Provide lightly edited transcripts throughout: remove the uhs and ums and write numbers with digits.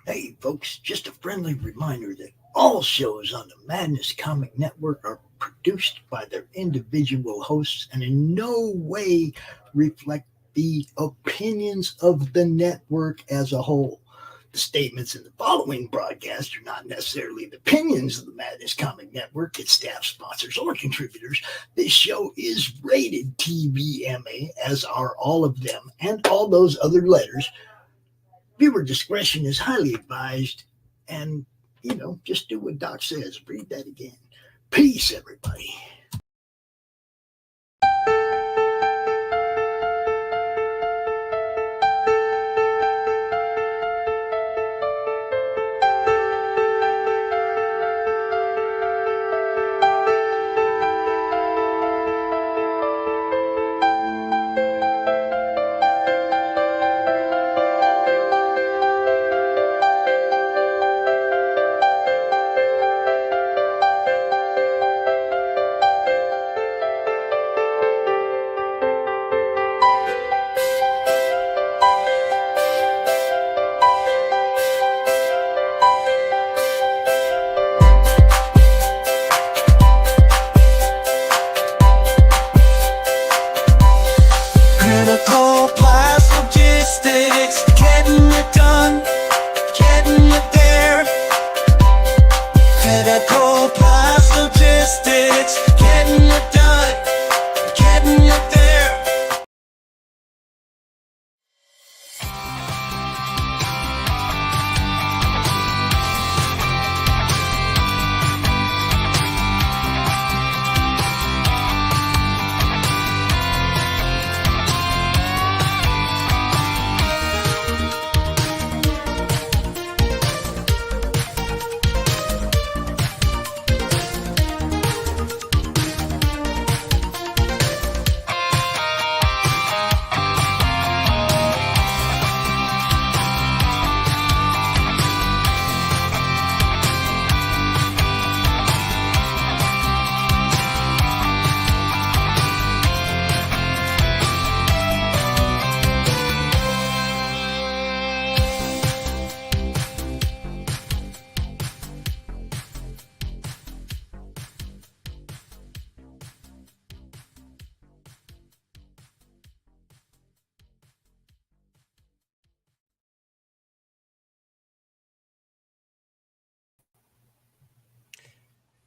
Hey, folks, just a friendly reminder that all shows on the Madness Comic Network are produced by their individual hosts and in no way reflect the opinions of the network as a whole. The statements in the following broadcast are not necessarily the opinions of the Madness Comic Network, its staff, sponsors, or contributors. This show is rated TVMA, as are all of them and all those other letters. Viewer discretion is highly advised. And, just do what Doc says. Read that again. Peace, everybody.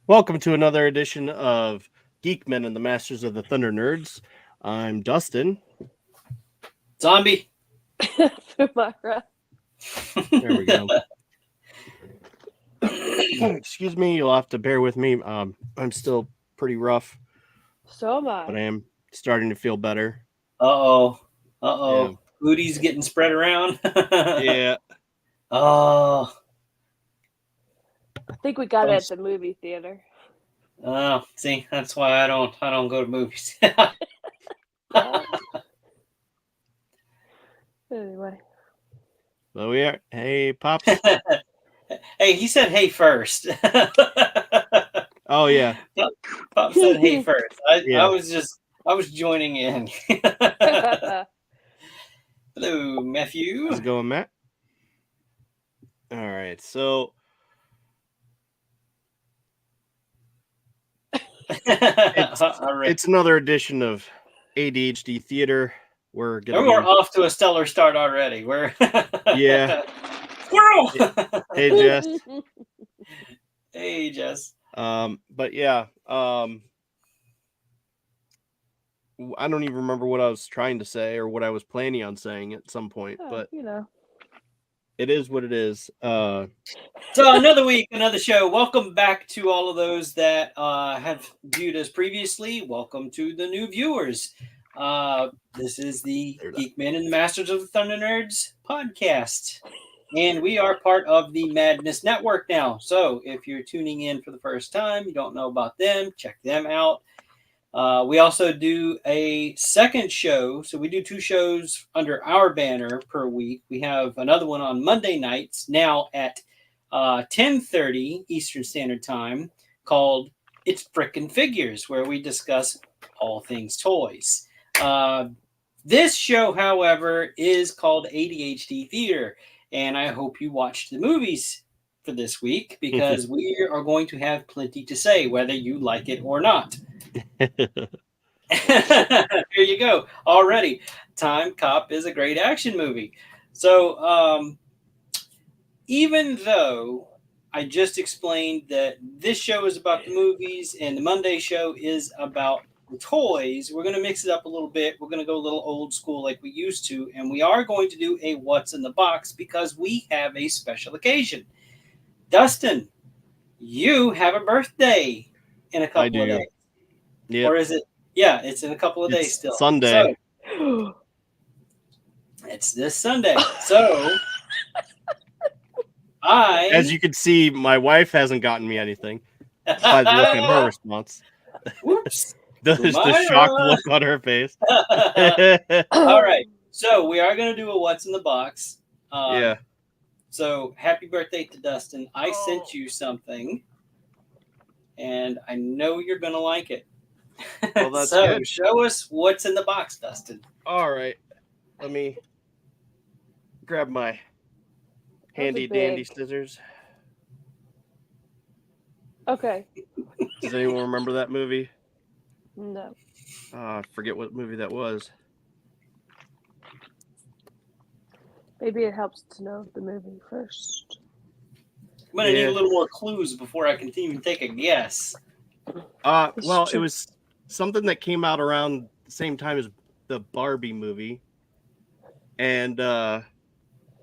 Welcome to another edition of Geekmen and the Masters of the Thunder Nerds. I'm Dustin. Zombie. Fumara. There we go. Excuse me, you'll have to bear with me. I'm still pretty rough. So am I. But I am starting to feel better. Uh-oh. Yeah. Booty's getting spread around. Yeah. Oh. I think we got it at the movie theater. Oh, see, that's why I don't go to movies. Anyway. So we are. Hey, Pops. Hey, he said hey first. Oh yeah. Pop said hey first. I was joining in. Hello, Matthew. How's it going, Matt? All right, so it's another edition of ADHD Theater. We're off to a stellar start already. Yeah. Squirrel. Hey, Jess. Hey, Jess. But yeah, I don't even remember what I was trying to say or what I was planning on saying at some point, but it is what it is. So another week, another show. Welcome back to all of those that have viewed us previously. Welcome to the new viewers. This is the Geekmen and the Masters of the Thunder Nerds podcast. And we are part of the Madness Network now. So if you're tuning in for the first time, you don't know about them, check them out. We also do a second show. So we do 2 shows under our banner per week. We have another one on Monday nights now at 10:30 Eastern Standard Time called It's Frickin' Figures, where we discuss all things toys. This show, however, is called ADHD Theater. And I hope you watched the movies for this week, because we are going to have plenty to say, whether you like it or not. Here you go. Already, Timecop is a great action movie. So, even though I just explained that this show is about the movies and the Monday show is about the toys, we're going to mix it up a little bit. We're going to go a little old school like we used to, and we are going to do a What's in the Box because we have a special occasion. Dustin, you have a birthday in a couple of days. Yeah. Or is it? Yeah, it's in a couple of days still. Sunday. So, it's this Sunday. So, as you can see, my wife hasn't gotten me anything by the look in her response. Whoops. the shocked look on her face. All right. So, we are going to do a What's in the Box. Yeah. So, happy birthday to Dustin. I sent you something, and I know you're going to like it. Well, that's so, good. show us what's in the box, Dustin. All right. Let me grab my handy dandy scissors. Okay. Does anyone remember that movie? No. I forget what movie that was. Maybe it helps to know the movie first. I'm going to need a little more clues before I can even take a guess. Well, it was something that came out around the same time as the Barbie movie. And I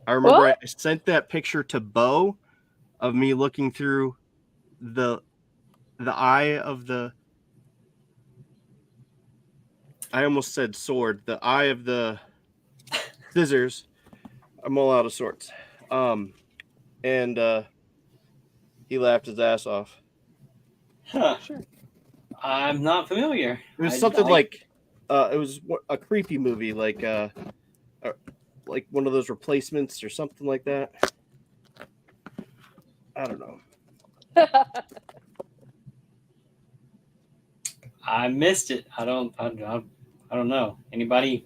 remember I sent that picture to Bo of me looking through the eye of the... I almost said sword. The eye of the scissors. I'm all out of sorts. And he laughed his ass off. Huh. Sure. I'm not familiar. It was something like it was a creepy movie, like one of those Replacements or something like that. I don't know. I missed it. I don't know. Anybody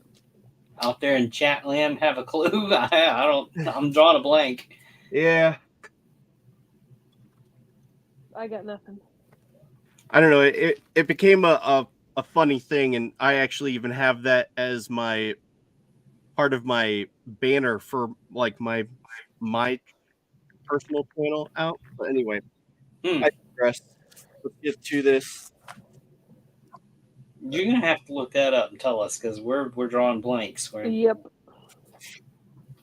out there in chat land have a clue? I don't. I'm drawing a blank. Yeah. I got nothing. I don't know. It became a funny thing, and I actually even have that as my part of my banner for like my personal channel out. But anyway, I digress. Let's get to this. You're gonna have to look that up and tell us, because we're drawing blanks. Yep.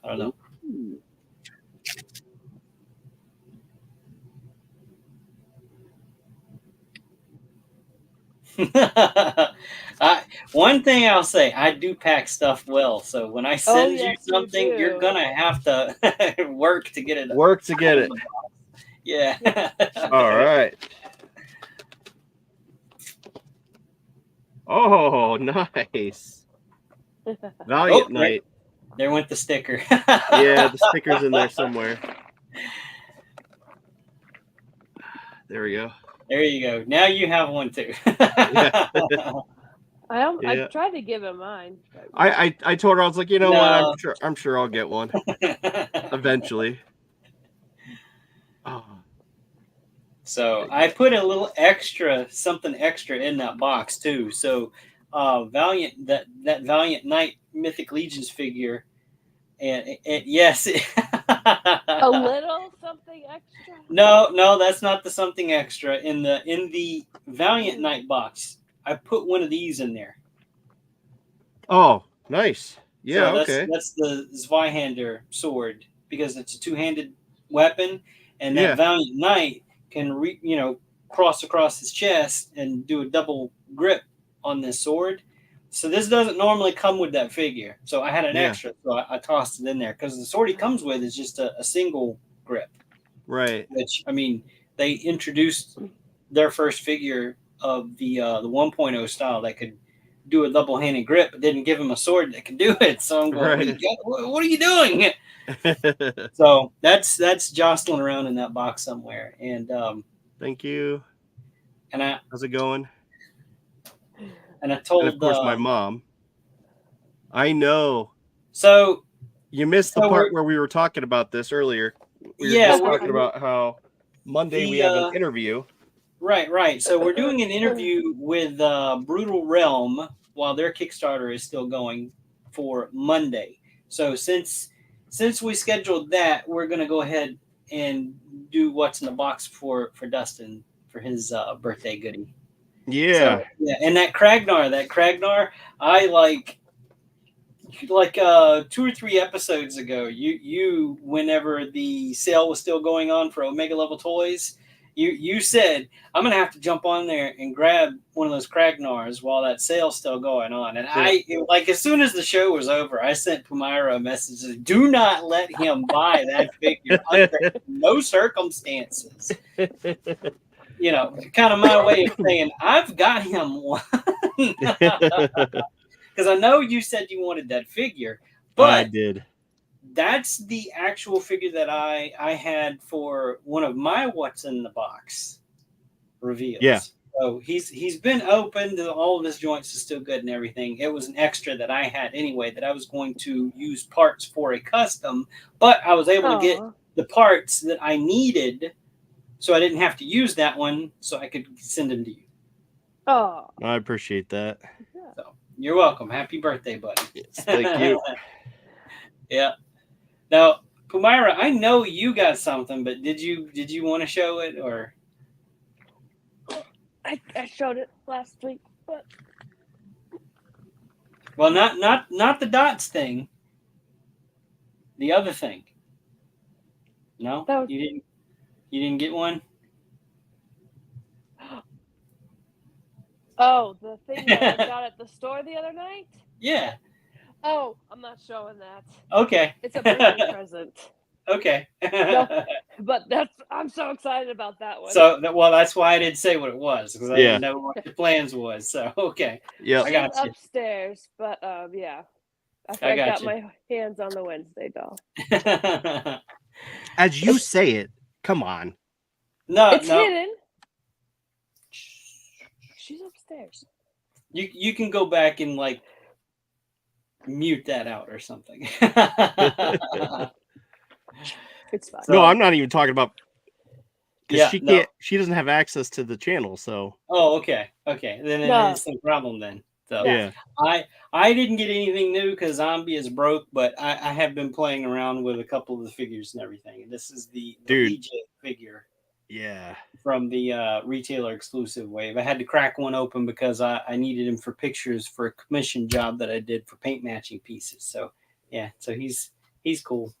I don't know. One thing I'll say, I do pack stuff well. So when I send you something, you're gonna have to work to get it. Work to get it. Yeah. All right. Oh, nice. Valiant Night. There went the sticker. Yeah, the sticker's in there somewhere. There we go. There you go. Now you have one too. Yeah. I tried to give him mine. I told her, I was like, you know what? I'm sure I'll get one eventually. Oh. So I put a little something extra in that box too. So Valiant, that Valiant Knight Mythic Legions figure, and yes. A little something extra? No, that's not the something extra. In the Valiant Knight box, I put one of these in there. Oh, nice. Yeah, so okay. That's the Zweihander sword, because it's a two-handed weapon, and that Valiant Knight can cross across his chest and do a double grip on this sword. So this doesn't normally come with that figure. So I had an extra, so I tossed it in there, because the sword he comes with is just a single grip. Right. Which, I mean, they introduced their first figure of the 1.0 style that could do a double-handed grip, but didn't give him a sword that could do it. So I'm going, what are you doing? So that's jostling around in that box somewhere. And thank you. And how's it going? And I told, and of course, my mom. I know. So You missed the part where we were talking about this earlier. We were just talking about how Monday we have an interview. Right. So we're doing an interview with Brutal Realm while their Kickstarter is still going for Monday. So since we scheduled that, we're going to go ahead and do what's in the box for Dustin for his birthday goodie. Yeah. So, yeah, and that Kragnar, I like 2 or 3 episodes ago, you whenever the sale was still going on for Omega Level Toys, you said, I'm gonna have to jump on there and grab one of those Kragnars while that sale's still going on. And I as soon as the show was over, I sent Pumira a message: do not let him buy that figure under no circumstances. You know, kind of my way of saying I've got him one. Because I know you said you wanted that figure, but I did. That's the actual figure that I had for one of my what's in the box reveals. Yeah. So he's been opened. All of his joints are still good and everything. It was an extra that I had anyway that I was going to use parts for a custom, but I was able to get the parts that I needed, so I didn't have to use that one, so I could send them to you. Oh, I appreciate that. So you're welcome. Happy birthday, buddy. Yes, thank you. Yeah. Now, Pumira, I know you got something, but did you want to show it or? I showed it last week, but Well, not the dots thing. The other thing. No, you didn't get one. Oh, the thing that I got at the store the other night? Yeah. Oh, I'm not showing that. Okay. It's a birthday present. Okay. No, but I'm so excited about that one. So that's why I didn't say what it was, because I didn't know what the plans was. So okay. Yeah. I got you. Upstairs, but yeah. I got my hands on the Wednesday doll. As you say it, come on. No, it's hidden. She's upstairs. You can go back and mute that out or something. It's fine. No, I'm not even talking about because she can't. No. She doesn't have access to the channel, so. Oh, okay. Then it's no problem then. So yeah, I didn't get anything new because Zombie is broke, but I have been playing around with a couple of the figures and everything. And this is the DJ figure. Yeah. From the retailer exclusive wave. I had to crack one open because I needed him for pictures for a commission job that I did for paint matching pieces. So yeah, so he's cool.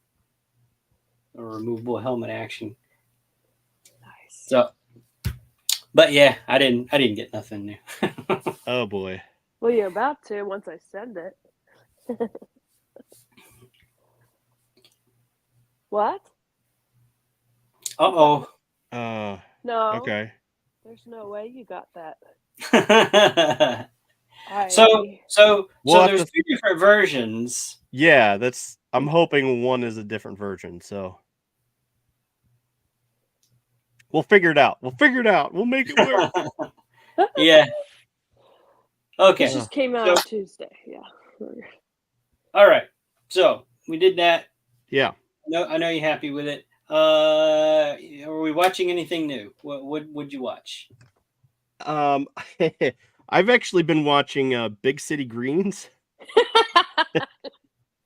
A removable helmet action. Nice. So, but yeah, I didn't get nothing new. Oh boy. Well, you're about to once I send it. What? Uh-oh. No. Okay. There's no way you got that. So there's 2 different versions. Yeah, I'm hoping one is a different version, so we'll figure it out. We'll make it work. Yeah. Okay. It just came out on Tuesday. Yeah. All right. So we did that. Yeah. I know you're happy with it. Are we watching anything new? What would you watch? I've actually been watching Big City Greens.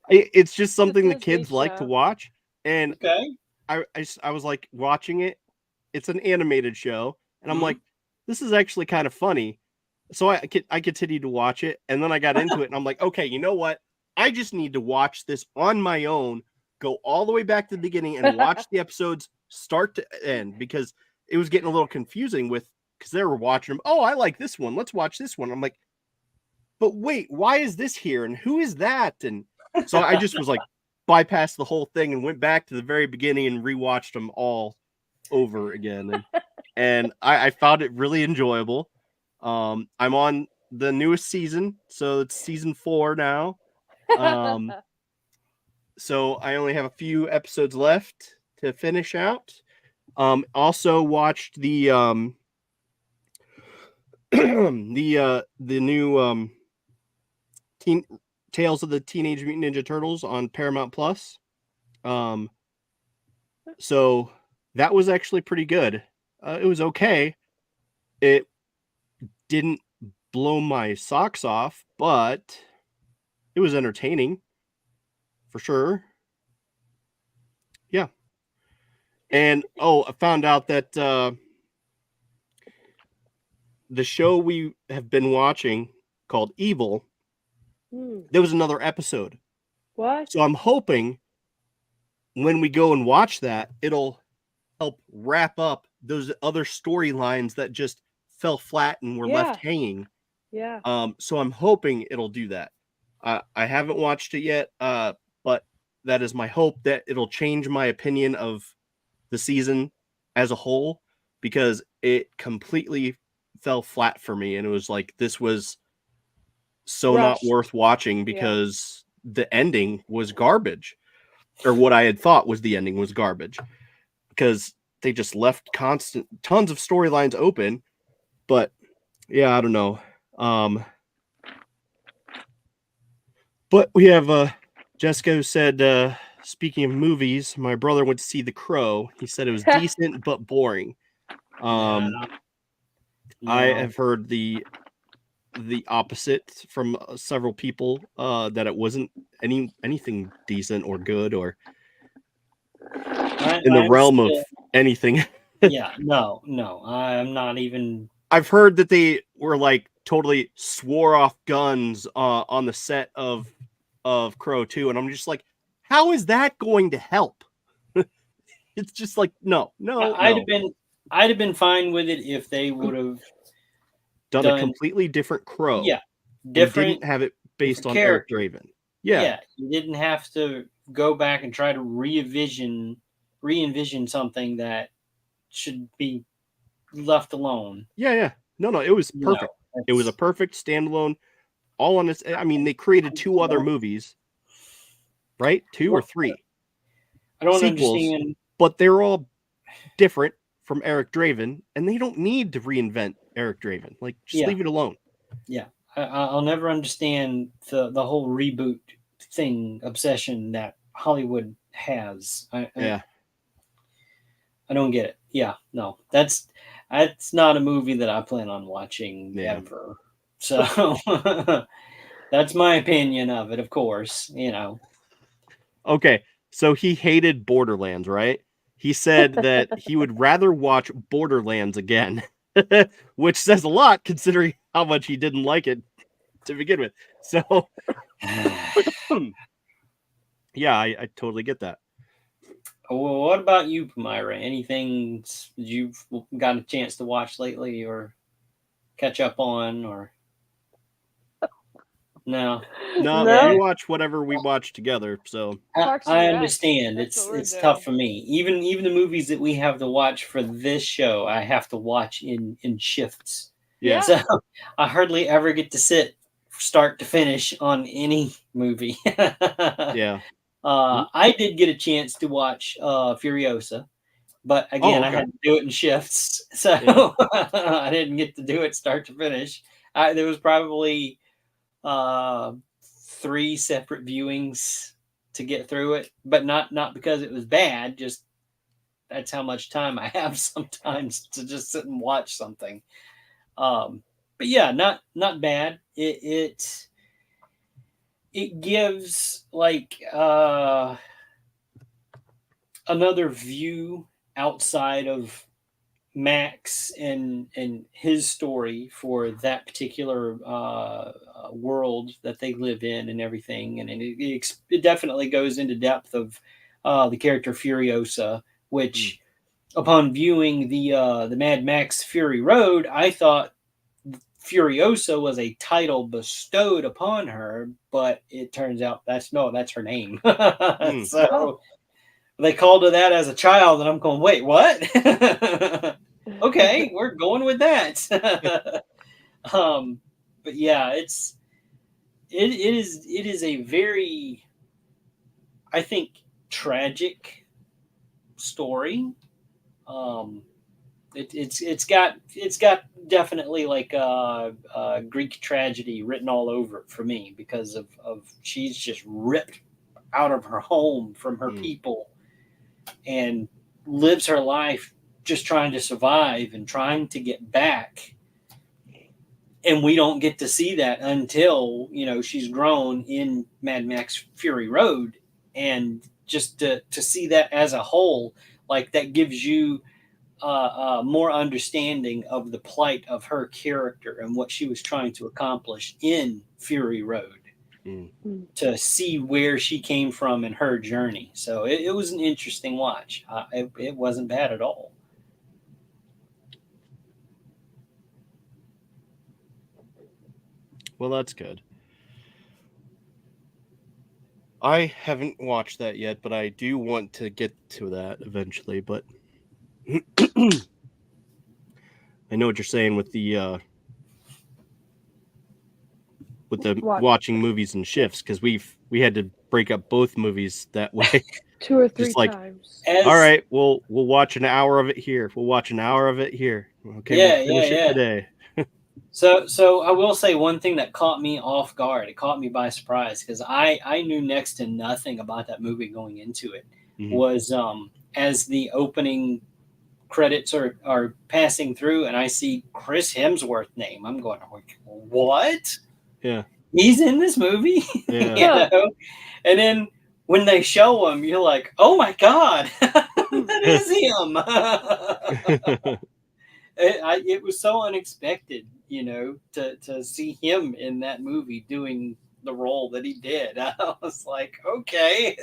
It's just something the kids like to watch, and I was like watching it. It's an animated show, and I'm like, this is actually kind of funny. So I continued to watch it, and then I got into it, and I'm like, okay, you know what? I just need to watch this on my own. Go all the way back to the beginning and watch the episodes start to end, because it was getting a little confusing because they were watching them. Oh, I like this one. Let's watch this one. I'm like, but wait, why is this here? And who is that? And so I just was like, bypassed the whole thing and went back to the very beginning and rewatched them all over again. And I found it really enjoyable. I'm on the newest season, so it's season 4 now. So I only have a few episodes left to finish out. Also watched the the new Tales of the Teenage Mutant Ninja Turtles on Paramount Plus. So that was actually pretty good. It was okay. It didn't blow my socks off, but it was entertaining for sure. Yeah. And I found out that the show we have been watching called Evil, there was another episode. What? So I'm hoping when we go and watch that, it'll help wrap up those other storylines that just fell flat and were left hanging. Yeah. So I'm hoping it'll do that. I haven't watched it yet, but that is my hope that it'll change my opinion of the season as a whole, because it completely fell flat for me, and it was like, this was so Rushed. not worth watching because the ending was garbage, or what I had thought was the ending was garbage, because they just left tons of storylines open. But yeah, I don't know. But we have Jessica who said, speaking of movies, my brother went to see The Crow. He said it was decent but boring. I have heard the opposite from several people, that it wasn't anything decent or good or in the realm of anything. No, I'm not even. I've heard that they were like totally swore off guns on the set of Crow 2, and I'm just like, how is that going to help? It's just like, no. I'd have been fine with it if they would have done a completely different Crow. Yeah, different. We didn't have it based on character. Eric Draven. Yeah, you didn't have to go back and try to re-envision something that should be left alone. Yeah. No, it was perfect. It was a perfect standalone, all on its. I mean, they created 2 other movies, right? 2 or 3. I don't sequels, understand, but they're all different from Eric Draven, and they don't need to reinvent Eric Draven. Like, just leave it alone. Yeah, I'll never understand the whole reboot thing obsession that Hollywood has. I don't get it. Yeah, no, that's not a movie that I plan on watching ever. So that's my opinion of it, of course, Okay, so he hated Borderlands, right? He said that he would rather watch Borderlands again, which says a lot considering how much he didn't like it to begin with. So, yeah, I totally get that. Well, what about you, Myra? Anything you've got a chance to watch lately or catch up on, or no? No, we watch whatever we watch together. So I understand. It's tough for me. Even the movies that we have to watch for this show, I have to watch in shifts. Yeah. So I hardly ever get to sit start to finish on any movie. Yeah. I did get a chance to watch Furiosa, but again, I had to do it in shifts, so I didn't get to do it start to finish. There was probably 3 separate viewings to get through it, but not because it was bad. Just that's how much time I have sometimes to just sit and watch something. But yeah, not bad. It gives like another view outside of Max and his story for that particular world that they live in and everything, and it definitely goes into depth of the character Furiosa, which upon viewing the Mad Max Fury Road, I thought Furiosa was a title bestowed upon her, but it turns out that's her name. So they called her that as a child, and I'm going, wait, what? Okay, we're going with that. But yeah, it is a very, I think, tragic story. It's got definitely like Greek tragedy written all over it for me because of she's just ripped out of her home from her people and lives her life just trying to survive and trying to get back. And we don't get to see that until, she's grown in Mad Max Fury Road. And just to see that as a whole, like that gives you more understanding of the plight of her character and what she was trying to accomplish in Fury Road. To see where she came from in her journey. So it was an interesting watch. It wasn't bad at all. Well, that's good. I haven't watched that yet, but I do want to get to that eventually. But I know what you're saying with the watching movies in shifts, because we had to break up both movies that way. 2 or 3 times. All right, we'll watch an hour of it here. We'll watch an hour of it here. Okay, we'll finish it today. So I will say one thing that caught me off guard. It caught me by surprise because I knew next to nothing about that movie going into it. Was as the opening credits are passing through and I see Chris Hemsworth's name. I'm going, what? Yeah. He's in this movie? Yeah. And then when they show him, you're like, oh my God, that is him. It was so unexpected, to see him in that movie doing the role that he did. I was like, okay.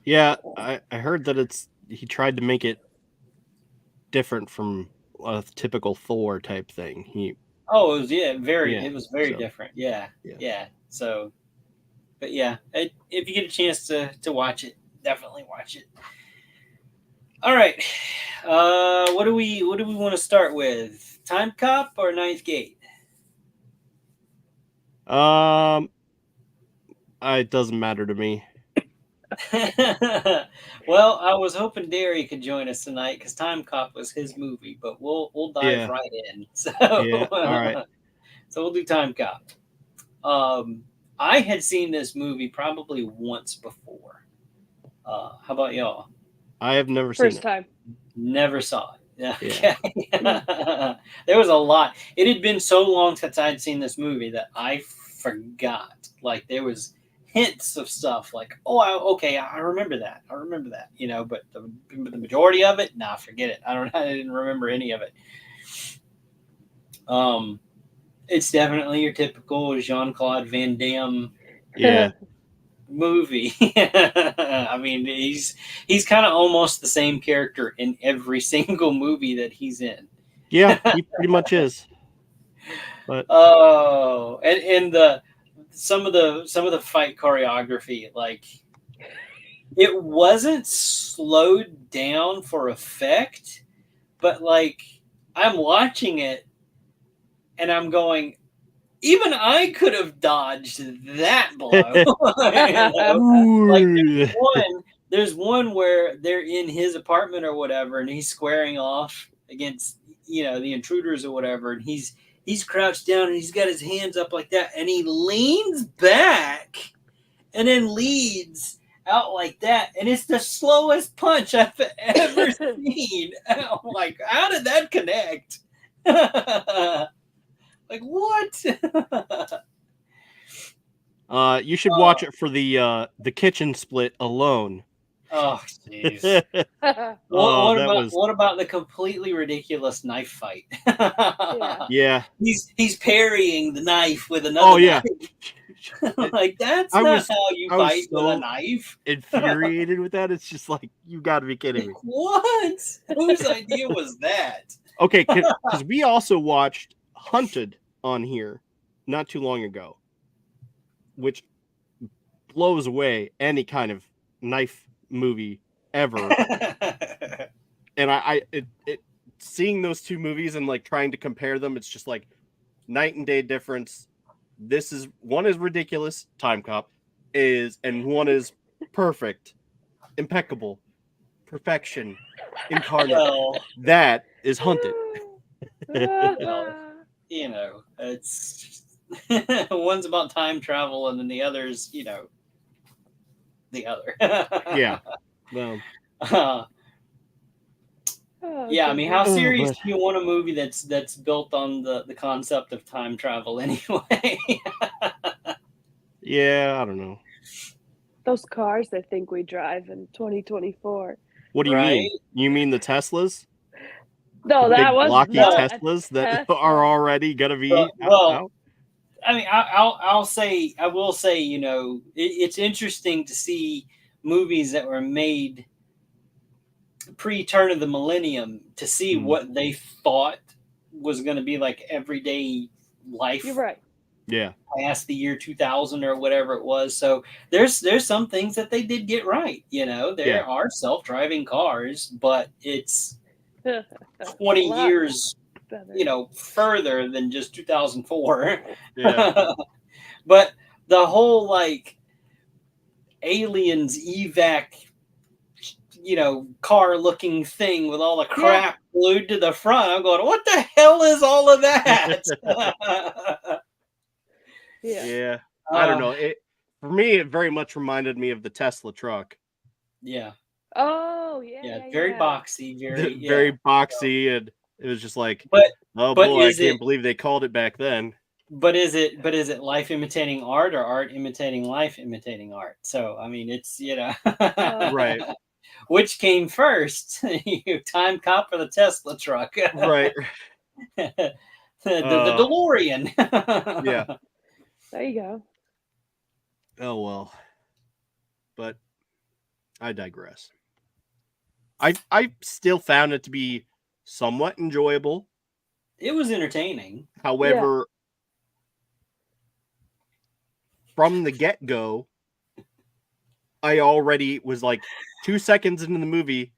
Yeah, I heard that he tried to make it different from a typical Thor type thing. It was very different. Yeah. So, but yeah, if you get a chance to watch it, definitely watch it. All right. What do we want to start with? Timecop or Ninth Gate? It doesn't matter to me. Well, I was hoping Derry could join us tonight because Timecop was his movie, but we'll dive right in. So, all right. So we'll do Timecop. I had seen this movie probably once before. How about y'all? I have never seen it. First time. Never saw it. Okay. Yeah. There was a lot. It had been so long since I'd seen this movie that I forgot. Like there was hints of stuff like, I remember that. But the majority of it, forget it. I didn't remember any of it. It's definitely your typical Jean-Claude Van Damme movie. I mean, he's kind of almost the same character in every single movie that he's in. Yeah, he pretty much is. But and some of the fight choreography, like it wasn't slowed down for effect, but like I'm watching it and I'm going, even I could have dodged that blow. Like there's one where they're in his apartment or whatever, and he's squaring off against the intruders or whatever, and he's crouched down and he's got his hands up like that, and he leans back and then leads out like that, and it's the slowest punch I've ever seen. I'm like, how did that connect? Like what? You should watch it for the kitchen split alone. Oh, jeez. What about the completely ridiculous knife fight? Yeah. He's parrying the knife with another knife. Like, that's not how you fight with a knife. Infuriated with that. It's just like, you got to be kidding me. What? Whose idea was that? Okay, because we also watched Hunted on here not too long ago, which blows away any kind of knife movie ever. And seeing those two movies and like trying to compare them, it's just like night and day difference. One is ridiculous, Timecop and one is perfect, impeccable, perfection, incarnate. Well, That is hunted. well, you know, it's one's about time travel, and then the other's, you know, the other. Yeah. Well. Yeah, I mean, how serious but- do you want a movie that's built on the concept of time travel anyway? Yeah, I don't know. Those cars they think we drive in 2024. What do you mean? Right? You mean the Teslas? No, The that big was blocky not a Teslas that Tesla. are already gonna be Well, out? I mean, I will say, you know, it's interesting to see movies that were made pre-turn of the millennium to see what they thought was going to be like everyday life. You're right. Yeah. Past the year 2000 or whatever it was. So there's some things that they did get right. You know, there are self-driving cars, but it's 20 years, better. you know, further than just 2004. Yeah. But the whole like aliens evac, you know, car looking thing with all the crap glued to the front, I'm going, what the hell is all of that? Yeah. I don't know. For me, it very much reminded me of the Tesla truck. Yeah. Oh, yeah. Very boxy, very boxy, and it was just like, but boy, I can't believe they called it back then. But is it life imitating art or art imitating life imitating art? So I mean, it's, you know, right. Which came first, Timecop or the Tesla truck? Right. the DeLorean. Yeah. There you go. Oh well. But I digress. I still found it to be somewhat enjoyable. It was entertaining. However, from the get-go, I already was like 2 seconds into the movie,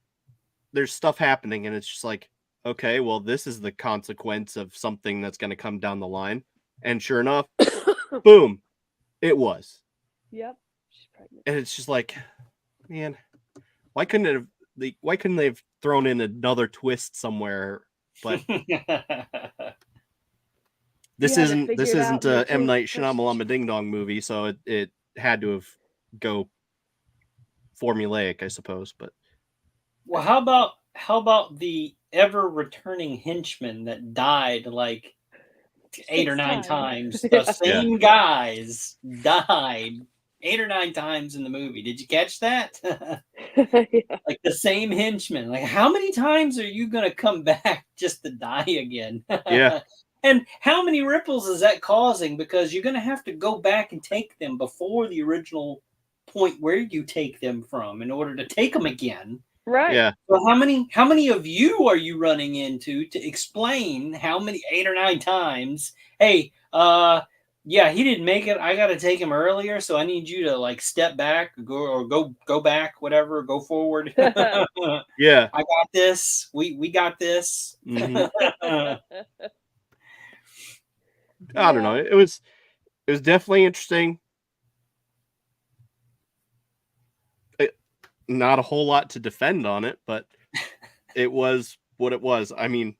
there's stuff happening, and it's just like, okay, well, this is the consequence of something that's going to come down the line. And sure enough, boom, it was. Yep. She's pregnant. And it's just like, man, why couldn't they have thrown in another twist somewhere? But this isn't a M. Night Shyamalan Ding Dong movie, so it had to have go formulaic, I suppose. But well, how about the ever returning henchman that died like 8 or 9 times? The same guys died 8 or 9 times in the movie. Did you catch that? Like the same henchman. Like, how many times are you going to come back just to die again? Yeah. And how many ripples is that causing? Because you're going to have to go back and take them before the original point where you take them from in order to take them again. Right. Yeah. So how many of you are you running into to explain how many 8 or 9 times? Hey, yeah, he didn't make it. I got to take him earlier, so I need you to like step back, go back, whatever, go forward. Yeah, I got this. We got this. Mm-hmm. I don't know. It was definitely interesting. Not a whole lot to defend on it, but it was what it was. I mean,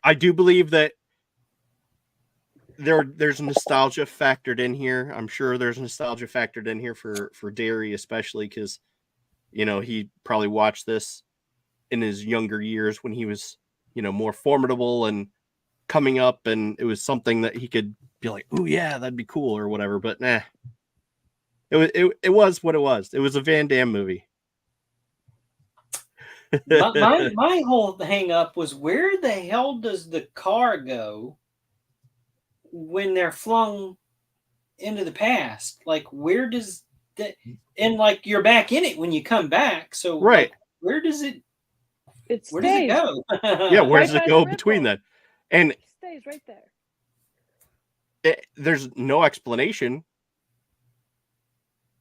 I do believe that there's nostalgia factored in here. I'm sure there's nostalgia factored in here for Derry, especially because, you know, he probably watched this in his younger years when he was, you know, more formidable and coming up, and it was something that he could be like, oh yeah, that'd be cool or whatever. But nah, it was what it was. It was a Van Damme movie. my whole hang up was, where the hell does the car go when they're flung into the past? Like, where does that, and like you're back in it when you come back, so right, like, where does it where does it go? Yeah, where does it go between that? And it stays right there. There's no explanation,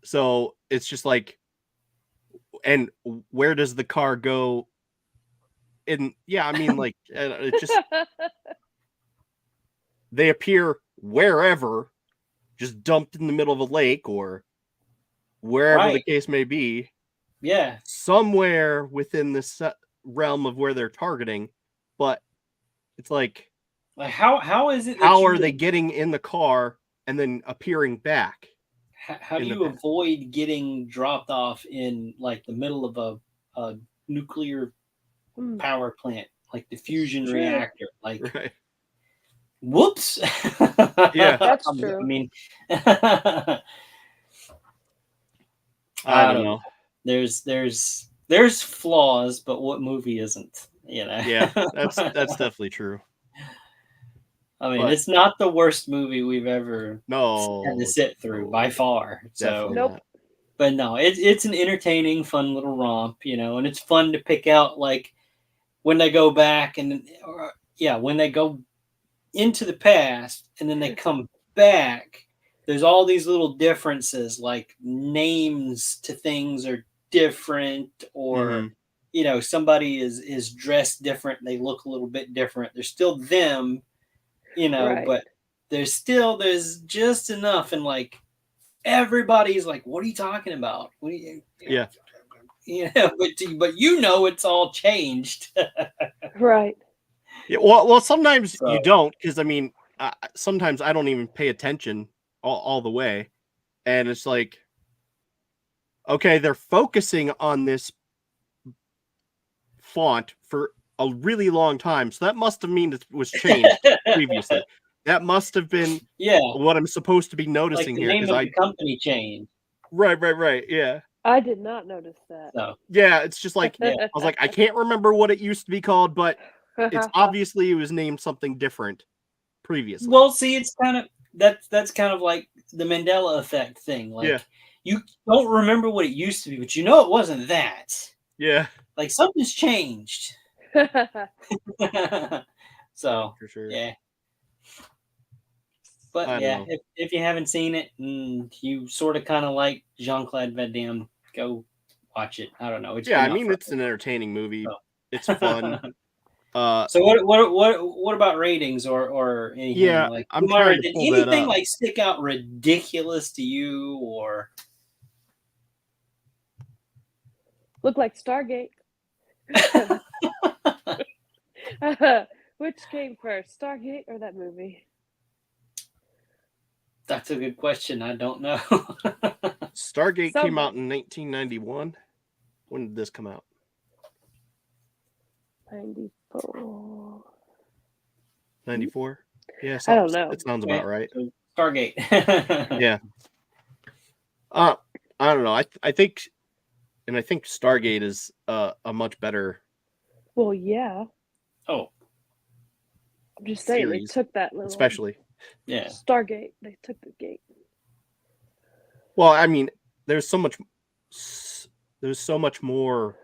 so it's just like, and where does the car go? And yeah, I mean, like, it just they appear wherever, just dumped in the middle of a lake or wherever the case may be. Yeah. somewhere within this realm of where they're targeting, but it's like how is it? How are they getting in the car and then appearing back? How do you avoid getting dropped off in like the middle of a nuclear power plant, like the fusion reactor? Like, right. Whoops. Yeah, that's true. I mean, I don't know. There's flaws, but what movie isn't? You know. Yeah, that's definitely true. I mean, it's not the worst movie we've ever had to sit through by far. So, nope. But no, it's an entertaining, fun little romp, you know, and it's fun to pick out like when they go back when they go into the past and then they come back. There's all these little differences, like names to things are different, or you know, somebody is dressed different. They look a little bit different. They're still them. You know, but there's just enough, and like everybody's like, "What are you talking about?" What are you yeah, but you know, it's all changed, right? Yeah, well, sometimes you don't, because I mean, sometimes I don't even pay attention all the way, and it's like, okay, they're focusing on this font for a really long time, so that must have mean it was changed previously. That must have been what I'm supposed to be noticing like the here. name of the company changed. Right. Yeah. I did not notice that. So. Yeah, it's just like I was like, I can't remember what it used to be called, but it's obviously it was named something different previously. Well, see, it's kind of that's kind of like the Mandela effect thing. Like you don't remember what it used to be, but you know it wasn't that. Yeah. Like something's changed. So for sure. Yeah. But if you haven't seen it and you sort of kind of like Jean-Claude Van Damme, go watch it. I don't know. I mean, it's an entertaining movie. So. It's fun. So what about ratings or anything? Yeah, like I'm trying to pull that up. Like stick out ridiculous to you, or look like Stargate? Which came first, Stargate or that movie? That's a good question. I don't know. Stargate came out in 1991. When did this come out? 94. 94? Yeah, I don't know. It sounds about right. Stargate. Yeah. I don't know. I think Stargate is a much better. Well, yeah. Oh. I'm just saying series, they took that little. Especially. Yeah. Stargate. They took the gate. Well, I mean, there's so much more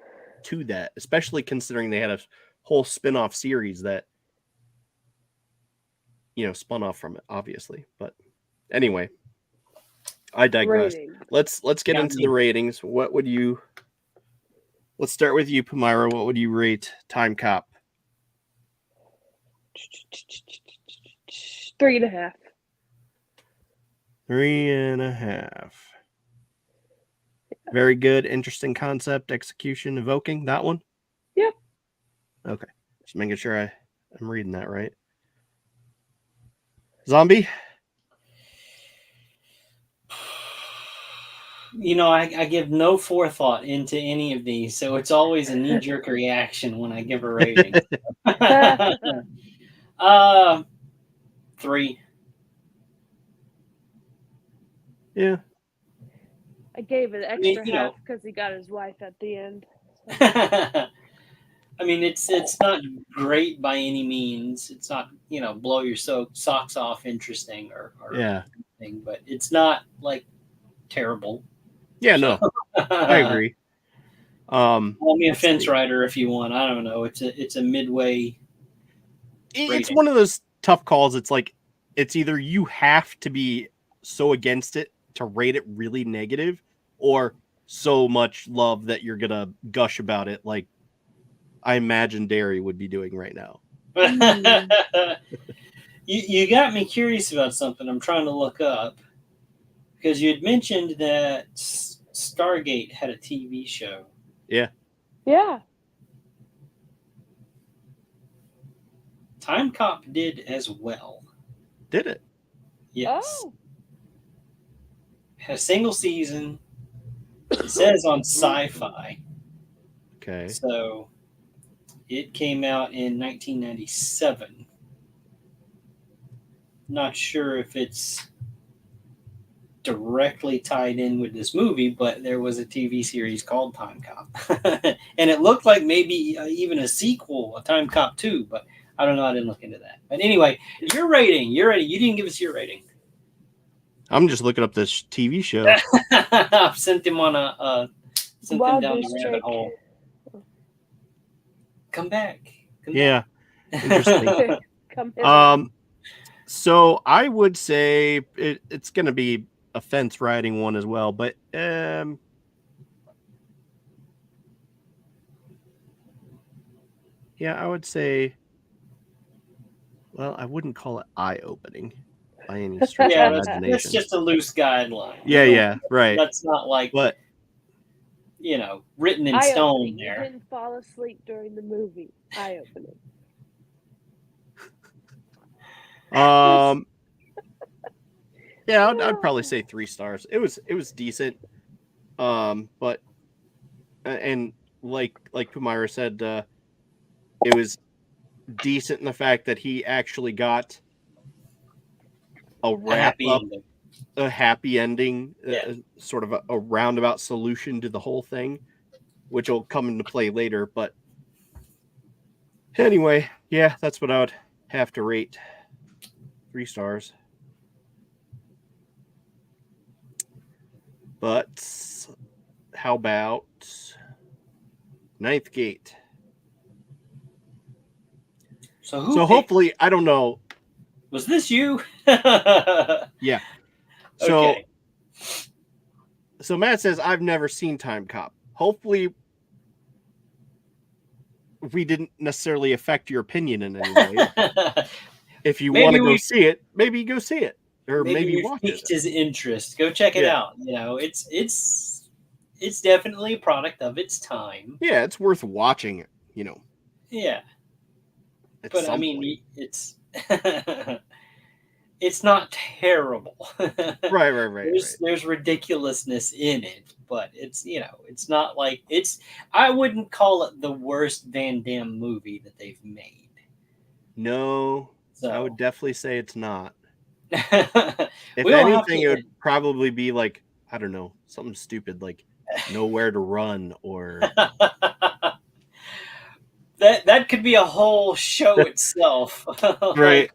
to that, especially considering they had a whole spin-off series that spun off from it, obviously. But anyway, I digress. Ratings. Let's get into the ratings. What would you? Let's start with you, Palmyra. What would you rate Timecop? 3.5. 3.5. Very good, interesting concept, execution, evoking. That one? Yep. Okay. Just making sure I'm reading that right. Zombie? I give no forethought into any of these, so it's always a knee-jerk reaction when I give a rating. 3. Yeah. I gave it extra half because he got his wife at the end. So. I mean, it's not great by any means. It's not, blow your socks off interesting or anything, but it's not like terrible. Yeah, no. I agree. Call me a fence rider if you want. I don't know. It's a midway. It's one of those tough calls. It's like it's either you have to be so against it to rate it really negative, or so much love that you're gonna gush about it, like I imagine Derry would be doing right now. You got me curious about something I'm trying to look up, because you had mentioned that Stargate had a TV show. Yeah. Yeah. Timecop did as well. Did it? Yes. Oh. Had a single season. It says on Sci-Fi. Okay. So it came out in 1997. Not sure if it's directly tied in with this movie, but there was a TV series called Timecop. And it looked like maybe even a sequel, a Timecop 2, but I don't know. I didn't look into that. But anyway, your rating. You're ready. You didn't give us your rating. I'm just looking up this TV show. I've sent him on sent them down the rabbit hole. Come back. Yeah. Interesting. Come So I would say it's going to be a fence riding one as well, but yeah, I would say, well, I wouldn't call it eye-opening by any stretch of imagination. That's just a loose guideline. Yeah, right. That's not like, but written in stone there. You didn't fall asleep during the movie. Eye-opening. Yeah, I'd probably say 3 stars. It was decent, but and like Pumira said, it was decent in the fact that he actually got a happy ending, sort of a roundabout solution to the whole thing, which will come into play later. But anyway, yeah, that's what I would have to rate. 3 stars. But how about Ninth Gate? So hopefully, I don't know. Was this you? Yeah. So, okay. So Matt says, I've never seen Timecop. Hopefully, we didn't necessarily affect your opinion in any way. If you want to go see it, maybe go see it. Or maybe watch it. Piqued his interest. Go check it out. It's definitely a product of its time. Yeah, it's worth watching. Yeah, but I mean, it's it's not terrible. Right. There's ridiculousness in it, but it's it's not like it's. I wouldn't call it the worst Van Damme movie that they've made. No, so. I would definitely say it's not. If anything, it would probably be like, I don't know, something stupid like Nowhere to Run or that could be a whole show itself. Right.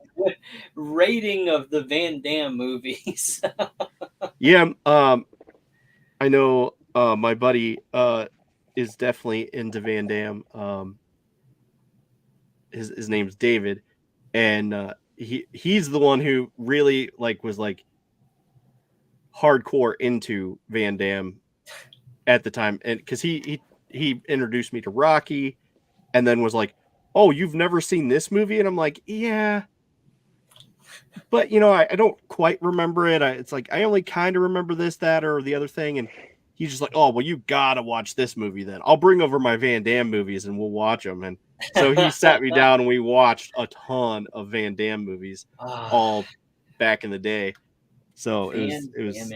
Rating of the Van Damme movies. Yeah, I know my buddy is definitely into Van Damme. His name's David, and he's the one who really was hardcore into Van Damme at the time, and because he introduced me to Rocky, and then was like, "Oh, you've never seen this movie?" And I'm like, "Yeah, but I don't quite remember it. It's like I only kind of remember this, that, or the other thing." And he's just like, "Oh, well, you gotta watch this movie then. I'll bring over my Van Damme movies and we'll watch them." And so he sat me down and we watched a ton of Van Damme movies all back in the day. So it was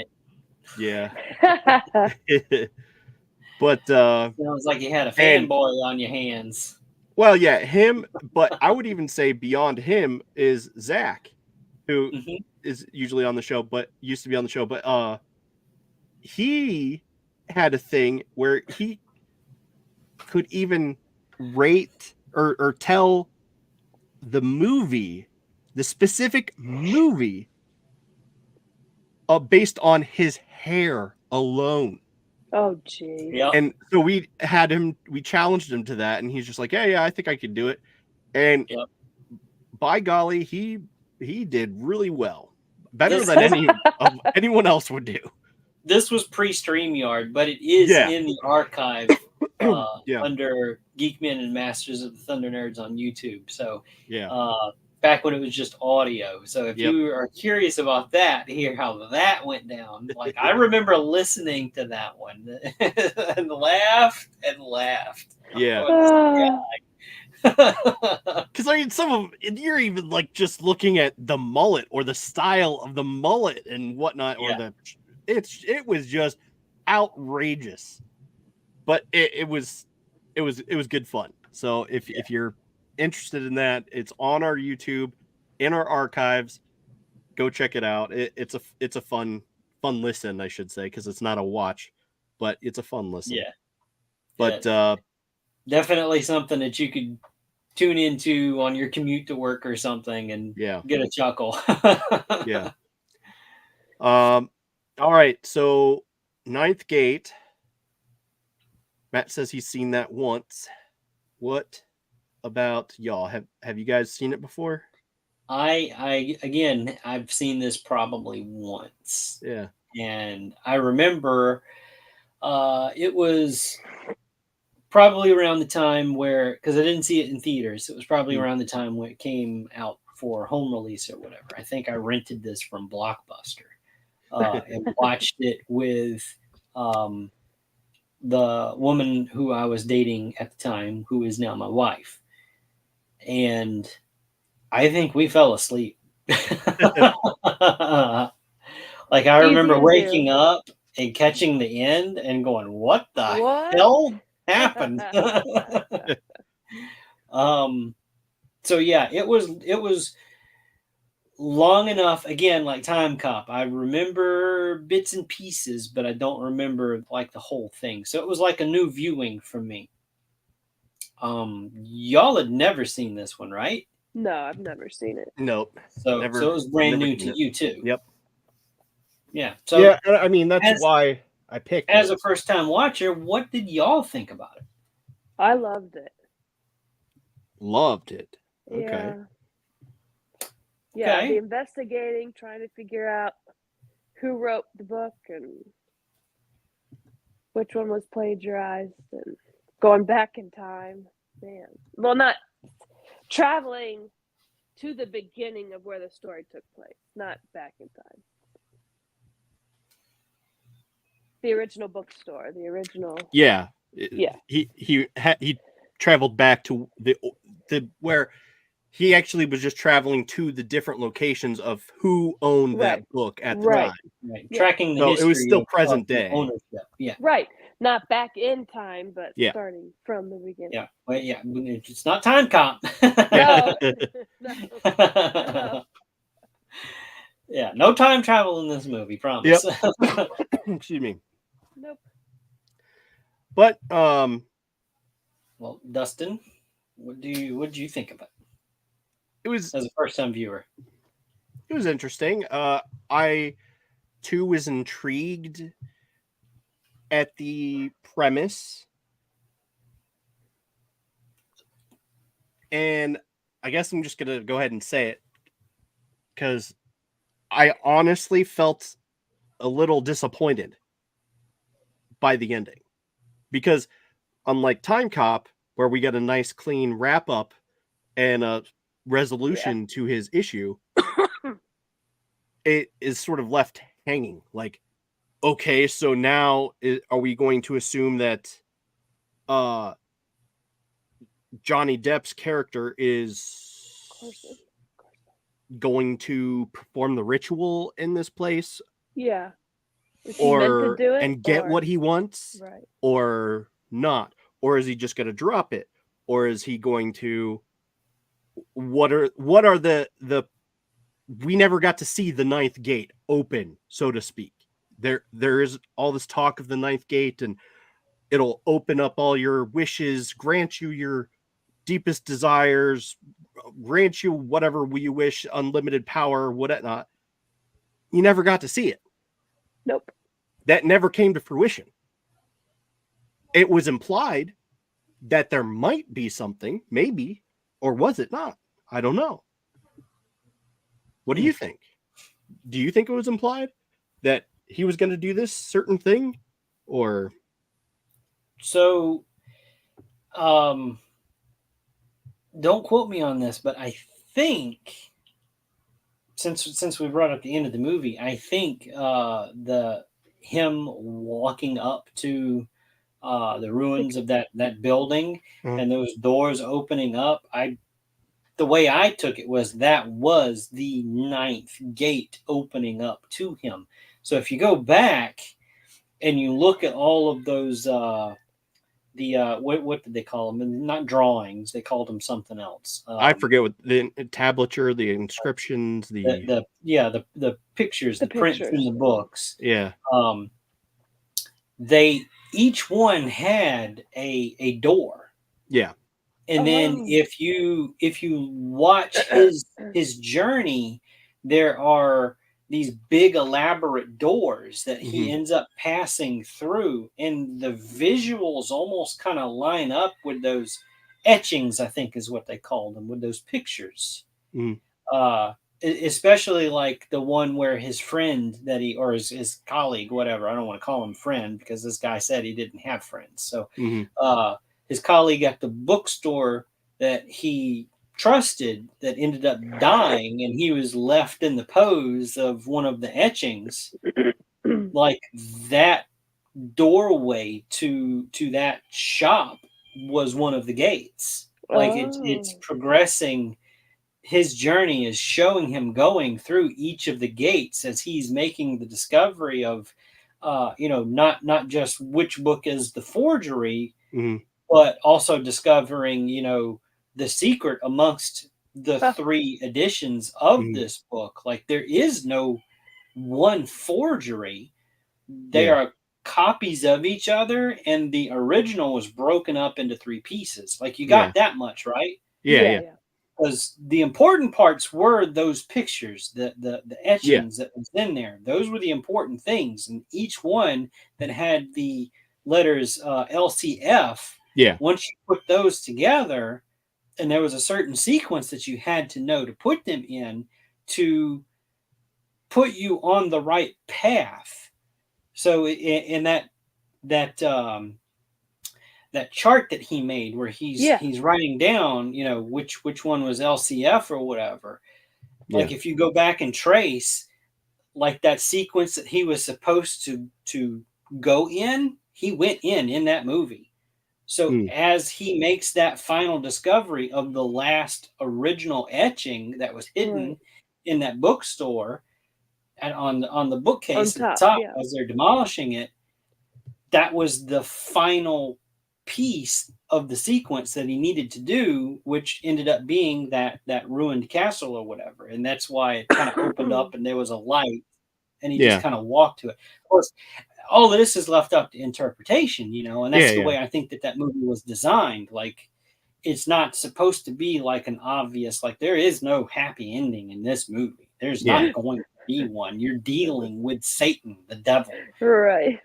yeah. But sounds like you had a fanboy on your hands. Well, yeah, him, but I would even say beyond him is Zach, who is usually on the show, but used to be on the show. But he had a thing where he could even rate or tell the movie, the specific movie, based on his hair alone. Oh, geez. Yep. And so we challenged him to that, and he's just like, yeah, I think I could do it. And by golly, he did really well. Better than anyone else would do. This was pre-StreamYard, but it is in the archive under Geekmen and Masters of the Thunder Nerds on YouTube. So back when it was just audio. So if you are curious about that, to hear how that went down, like I remember listening to that one and laughed and laughed. Yeah. Because I mean, some of you're even like just looking at the mullet or the style of the mullet and whatnot, or it was just outrageous, but it was good fun. So if you're interested in that, it's on our YouTube, in our archives. Go check it out. It's a fun listen, I should say, because it's not a watch, but it's a fun listen. Yeah, but definitely something that you could tune into on your commute to work or something and get a chuckle. Yeah. All right. So Ninth Gate. Matt says he's seen that once. What about y'all? Have you guys seen it before? I've seen this probably once. Yeah. And I remember it was probably around the time where, because I didn't see it in theaters, it was probably around the time when it came out for home release or whatever. I think I rented this from Blockbuster and watched it with the woman who I was dating at the time, who is now my wife. And I think we fell asleep. Like I remember waking up and catching the end and going, what the hell happened? So yeah, it was long enough, again, like Timecop. I remember bits and pieces, but I don't remember like the whole thing. So it was like a new viewing for me. Y'all had never seen this one, right? No, I've never seen it. Nope. So it was brand new to you too. Yep. Yeah. So yeah, I mean that's why I picked as a first time watcher. What did y'all think about it? I loved it. Loved it. Okay. Yeah. The investigating, trying to figure out who wrote the book and which one was plagiarized, and going back in time. Man, well, not traveling to the beginning of where the story took place, not back in time. The original bookstore, the original. Yeah. Yeah. He traveled back to the where he actually was just traveling to the different locations of who owned that book at the time. Right. Tracking the history. It was still present day. Ownership. Yeah. Right. Not back in time, but starting from the beginning. Yeah. Well, yeah. It's not Timecop. No. Yeah. No time travel in this movie. Promise. Yep. Excuse me. Nope. But well, Dustin, what did you think of it? It was as a first time viewer. It was interesting. I too was intrigued at the premise, and I guess I'm just gonna go ahead and say it because I honestly felt a little disappointed by the ending, because unlike Timecop, where we get a nice clean wrap up and a resolution to his issue, it is sort of left hanging. Like, okay, so now are we going to assume that Johnny Depp's character is going to perform the ritual in this place? Yeah. Or and get what he wants, right, or not? Or is he just going to drop it? Or is he going to what are the we never got to see the ninth gate open, so to speak. There is all this talk of the ninth gate, and it'll open up all your wishes, grant you your deepest desires, grant you whatever you wish, unlimited power, whatnot. You never got to see it. Nope. That never came to fruition. It was implied that there might be something, maybe, or was it not? I don't know. What do you think? Do you think it was implied that he was going to do this certain thing? Or so don't quote me on this, but I think since we brought up the end of the movie, I think him walking up to the ruins of that building and those doors opening up, the way I took it was that was the 9th gate opening up to him. So if you go back and you look at all of those what did they call them? Not drawings, they called them something else. I forget what the tablature, the inscriptions, the pictures, the prints in the books. Yeah. They each one had a door. Yeah. And then if you watch his journey, there are these big elaborate doors that he ends up passing through, and the visuals almost kind of line up with those etchings, I think is what they called them, with those pictures. Especially like the one where his friend or his colleague, whatever, I don't want to call him friend because this guy said he didn't have friends. So his colleague at the bookstore that he trusted that ended up dying, and he was left in the pose of one of the etchings. Like that doorway to that shop was one of the gates. Like it's progressing. His journey is showing him going through each of the gates as he's making the discovery of not just which book is the forgery, but also discovering the secret amongst the 3 editions of this book. Like there is no one forgery. They are copies of each other, and the original was broken up into 3 pieces. Like you got that much, right? Yeah. Because the important parts were those pictures, the etchings that was in there. Those were the important things, and each one that had the letters LCF. Yeah. Once you put those together, and there was a certain sequence that you had to know to put them in to put you on the right path. So in that chart that he made where he's writing down, which one was LCF or whatever. Like if you go back and trace like that sequence that he was supposed to go in, he went in that movie. So as he makes that final discovery of the last original etching that was hidden in that bookstore and on the bookcase at the top as they're demolishing it, that was the final piece of the sequence that he needed to do, which ended up being that ruined castle or whatever. And that's why it kind of opened up and there was a light and he just kind of walked to it. Of course, all of this is left up to interpretation, and that's the way I think that movie was designed. Like, it's not supposed to be like an obvious, like there is no happy ending in this movie. There's not going to be one. You're dealing with Satan, the devil. Right.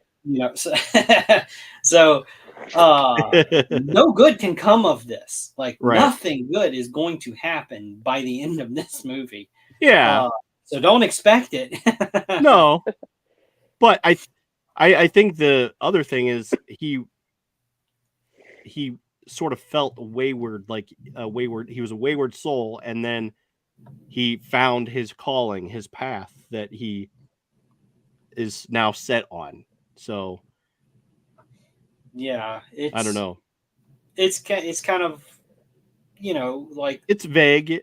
So no good can come of this. Like nothing good is going to happen by the end of this movie. Yeah. So don't expect it. No. But I think the other thing is he sort of felt wayward, he was a wayward soul, and then he found his calling, his path that he is now set on. So yeah, I don't know. It's kind of, like it's vague.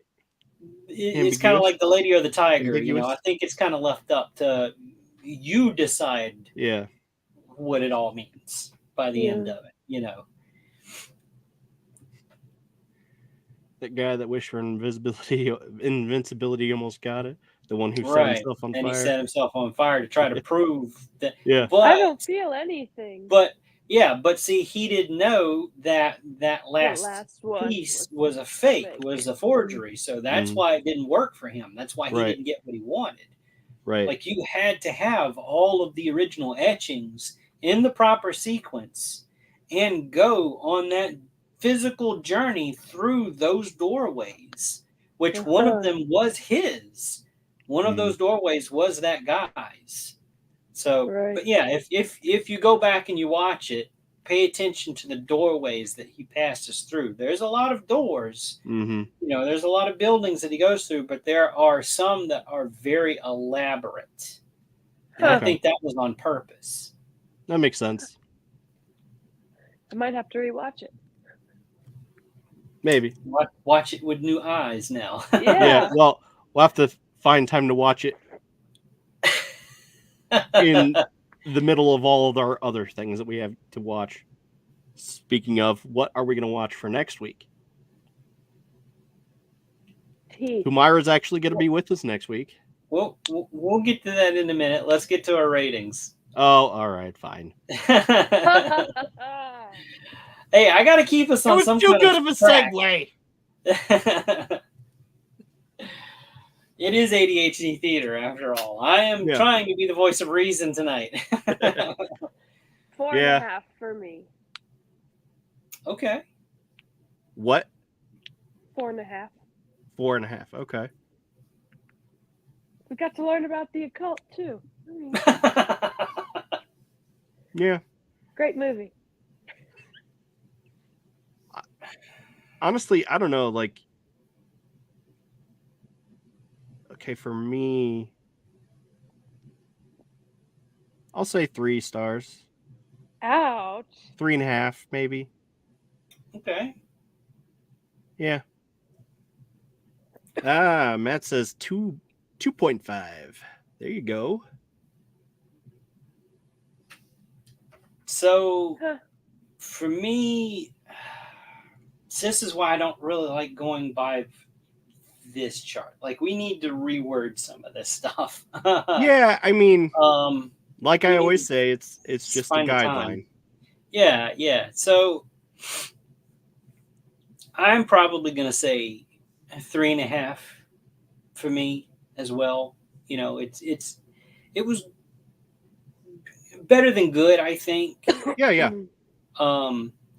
It's kind of like the Lady or the Tiger. I think it's kind of left up to you decide. Yeah. What it all means by the end of it. That guy that wished for invincibility almost got it. The one who set himself on fire. And he set himself on fire to try to prove that. Yeah. But I don't feel anything. But see, he didn't know that last piece was a fake, was a forgery. So that's why it didn't work for him. That's why he didn't get what he wanted. Right. Like you had to have all of the original etchings in the proper sequence and go on that physical journey through those doorways, which one of them was his. One of those doorways was that guy's. So, but yeah, if you go back and you watch it, pay attention to the doorways that he passes through. There's a lot of doors. Mm-hmm. You know, there's a lot of buildings that he goes through, but there are some that are very elaborate. And I think that was on purpose. That makes sense. I might have to rewatch it. Maybe. Watch it with new eyes now. Yeah. Well, we'll have to find time to watch it in the middle of all of our other things that we have to watch. Speaking of, what are we going to watch for next week? Humaira's actually going to be with us next week. We'll get to that in a minute. Let's get to our ratings. Oh, all right, fine. Hey, I got to keep us on some kind of a track. segue. It is ADHD theater, after all. I am trying to be the voice of reason tonight. 4.5 for me. Okay. What? 4.5. 4.5. Okay. We got to learn about the occult too. Yeah. Great movie. Honestly, I don't know. Like, okay, for me, I'll say 3 stars. Ouch. 3.5, maybe. Okay. Yeah. Matt says 2.5. There you go. So, for me, this is why I don't really like going by this chart. Like, we need to reword some of this stuff. Yeah, I mean, like I always say, it's just a guideline. Yeah. So, I'm probably going to say 3.5 for me as well. You know, it was better than good, I think. Yeah.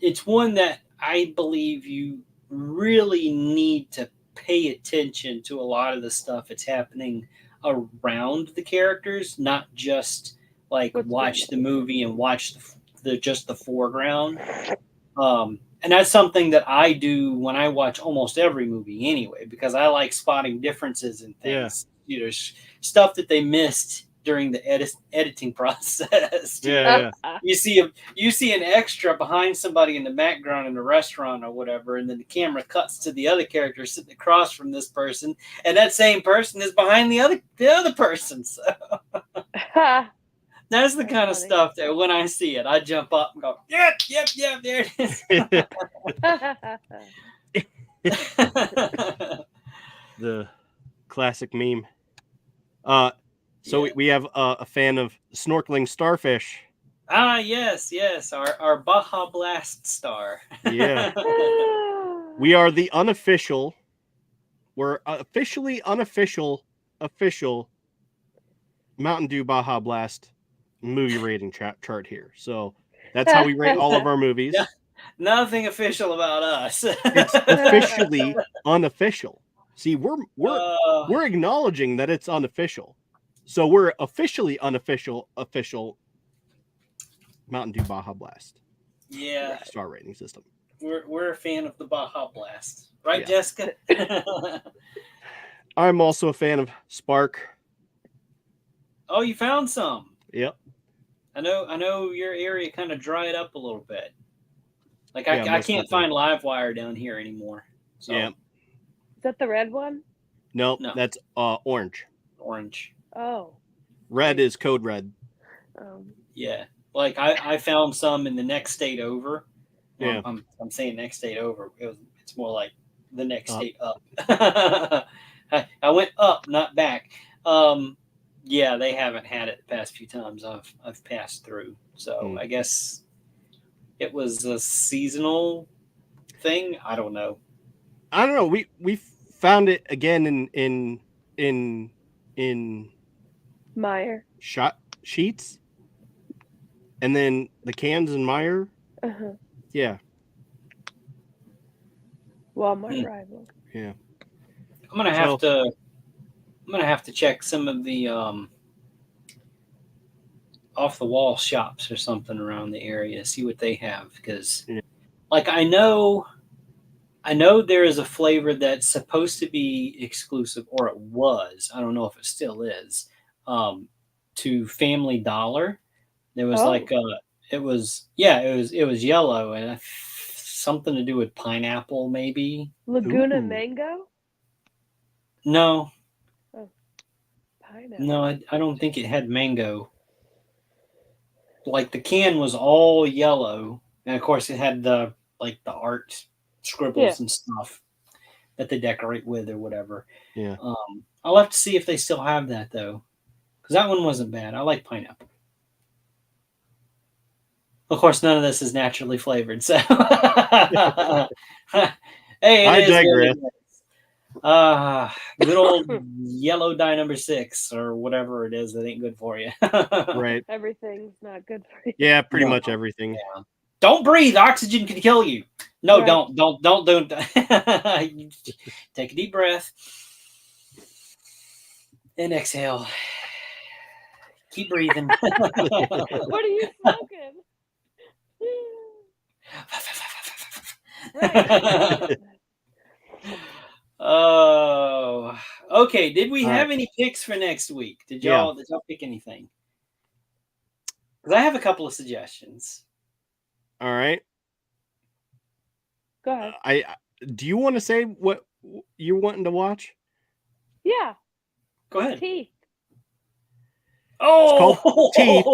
It's one that I believe you really need to pay attention to a lot of the stuff that's happening around the characters, not just like watch the movie and watch just the foreground. And that's something that I do when I watch almost every movie anyway, because I like spotting differences in things. You know, stuff that they missed during the editing process. Yeah. You see an extra behind somebody in the background in a restaurant or whatever, and then the camera cuts to the other character sitting across from this person, and that same person is behind the other person. So that's the kind of stuff that when I see it, I jump up and go, yep, there it is. The classic meme. So we have a fan of snorkeling starfish. Ah, yes, our Baja Blast star. Yeah. We are the unofficial. We're officially unofficial official Mountain Dew Baja Blast movie rating chart here. So that's how we rate all of our movies. Yeah, nothing official about us. It's officially unofficial. See, we're acknowledging that it's unofficial. So we're officially unofficial Mountain Dew Baja Blast. Yeah. Star rating system. We're a fan of the Baja Blast. Right, yeah. Jessica? I'm also a fan of Spark. Oh, you found some. Yep. I know your area kind of dried up a little bit. Like I can't find Livewire down here anymore. So. Yeah. Is that the red one? No, that's orange. Orange. Oh. Red is code red. Yeah. Like I found some in the next state over. Yeah. I'm saying next state over. It's more like the next state up. I went up, not back. Yeah, they haven't had it the past few times I've passed through. So I guess it was a seasonal thing. I don't know. We found it again in Meyer sheets, and then the cans in Meyer. Yeah. Walmart rival. Yeah. I'm gonna have to check some of the off the wall shops or something around the area, see what they have, because Yeah. like I know there is a flavor that's supposed to be exclusive, or it was. I don't know if it still is. To Family Dollar, there was it was yellow and something to do with pineapple, maybe. Laguna Ooh. Mango? No, Pineapple. no, I don't think it had mango. Like the can was all yellow, and of course it had the art scribbles and stuff that they decorate with or whatever. Yeah. I'll have to see if they still have that though, because that one wasn't bad. I like pineapple. Of course, none of this is naturally flavored, so hey, I digress. Good old yellow dye number 6 or whatever it is that ain't good for you. Right. Everyth's not good for you. Yeah, pretty much everything. Yeah. Don't breathe. Oxygen can kill you. No, Right. don't. Take a deep breath and exhale. Keep breathing. What are you smoking? Right. Oh, okay. Did we have any picks for next week? Did y'all pick anything? Because I have a couple of suggestions. All right. Go ahead. Do you want to say what you're wanting to watch? Yeah. Go ahead. Teeth. Oh, called Teeth.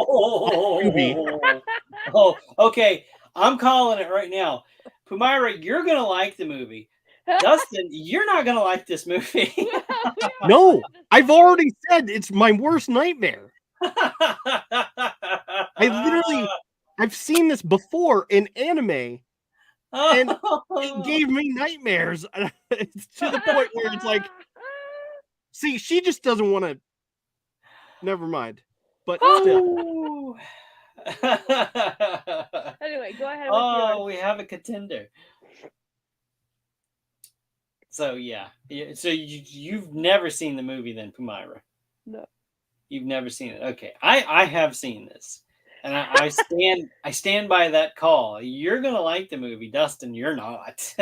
Oh, okay. I'm calling it right now. Pumira, you're gonna like the movie. Dustin, you're not gonna like this movie. No, I've already said it's my worst nightmare. I've seen this before in anime, and it gave me nightmares. It's to the point where it's like, see, she just doesn't want to. Never mind. But still. Anyway, go ahead. Oh, we have a contender. So yeah. So you've never seen the movie then, Pumira? No. You've never seen it. Okay. I have seen this. And I stand by that call. You're gonna like the movie, Dustin. You're not.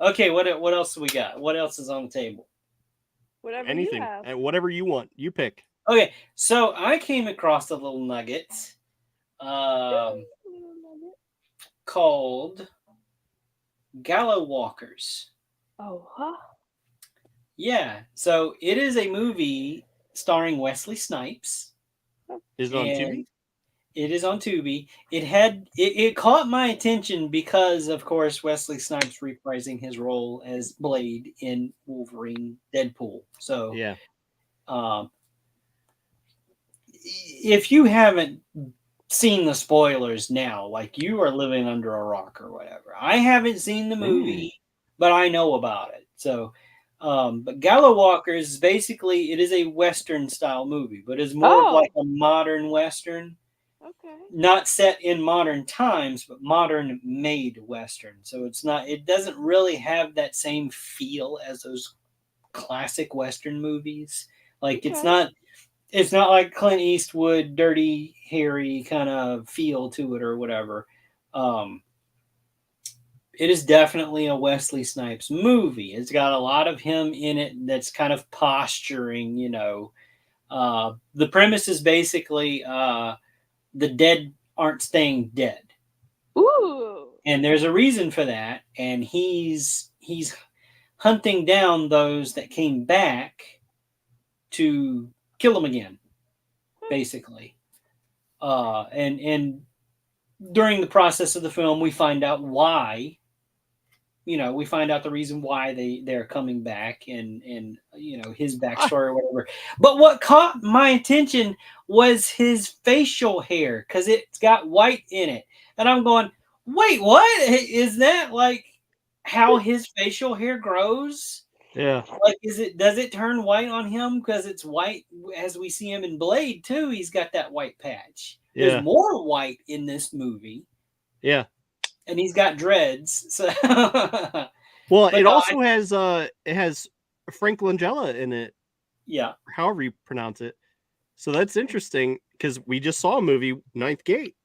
Okay, what else we got? What else is on the table? Whatever anything you have. and whatever you want, you pick. Okay, so I came across a little nugget called Gallows Walkers. Oh, huh? Yeah, so it is a movie starring Wesley Snipes. Is it on Tubi? It is on Tubi. It caught my attention because, of course, Wesley Snipes reprising his role as Blade in Wolverine Deadpool. So, yeah. If you haven't seen the spoilers now, like you are living under a rock or whatever. I haven't seen the movie, but I know about it. So, but Gallows Walkers, basically, it is a Western style movie, but it's more of like a modern Western. Okay. Not set in modern times, but modern made Western. So it doesn't really have that same feel as those classic Western movies. Like it's not like Clint Eastwood, dirty, hairy kind of feel to it or whatever. It is definitely a Wesley Snipes movie. It's got a lot of him in it that's kind of posturing, you know. The premise is basically the dead aren't staying dead. Ooh. And there's a reason for that. And he's hunting down those that came back to kill them again, basically. And during the process of the film, we find out why. You know, we find out the reason why they're coming back and you know, his backstory or whatever. But what caught my attention was his facial hair, because it's got white in it. And I'm going, wait, what? Is that like how his facial hair grows? Yeah. Like, does it turn white on him because it's white as we see him in Blade too? He's got that white patch. Yeah. There's more white in this movie. Yeah. And he's got dreads. So well, it also has Frank Langella in it. Yeah. However you pronounce it. So that's interesting because we just saw a movie, Ninth Gate.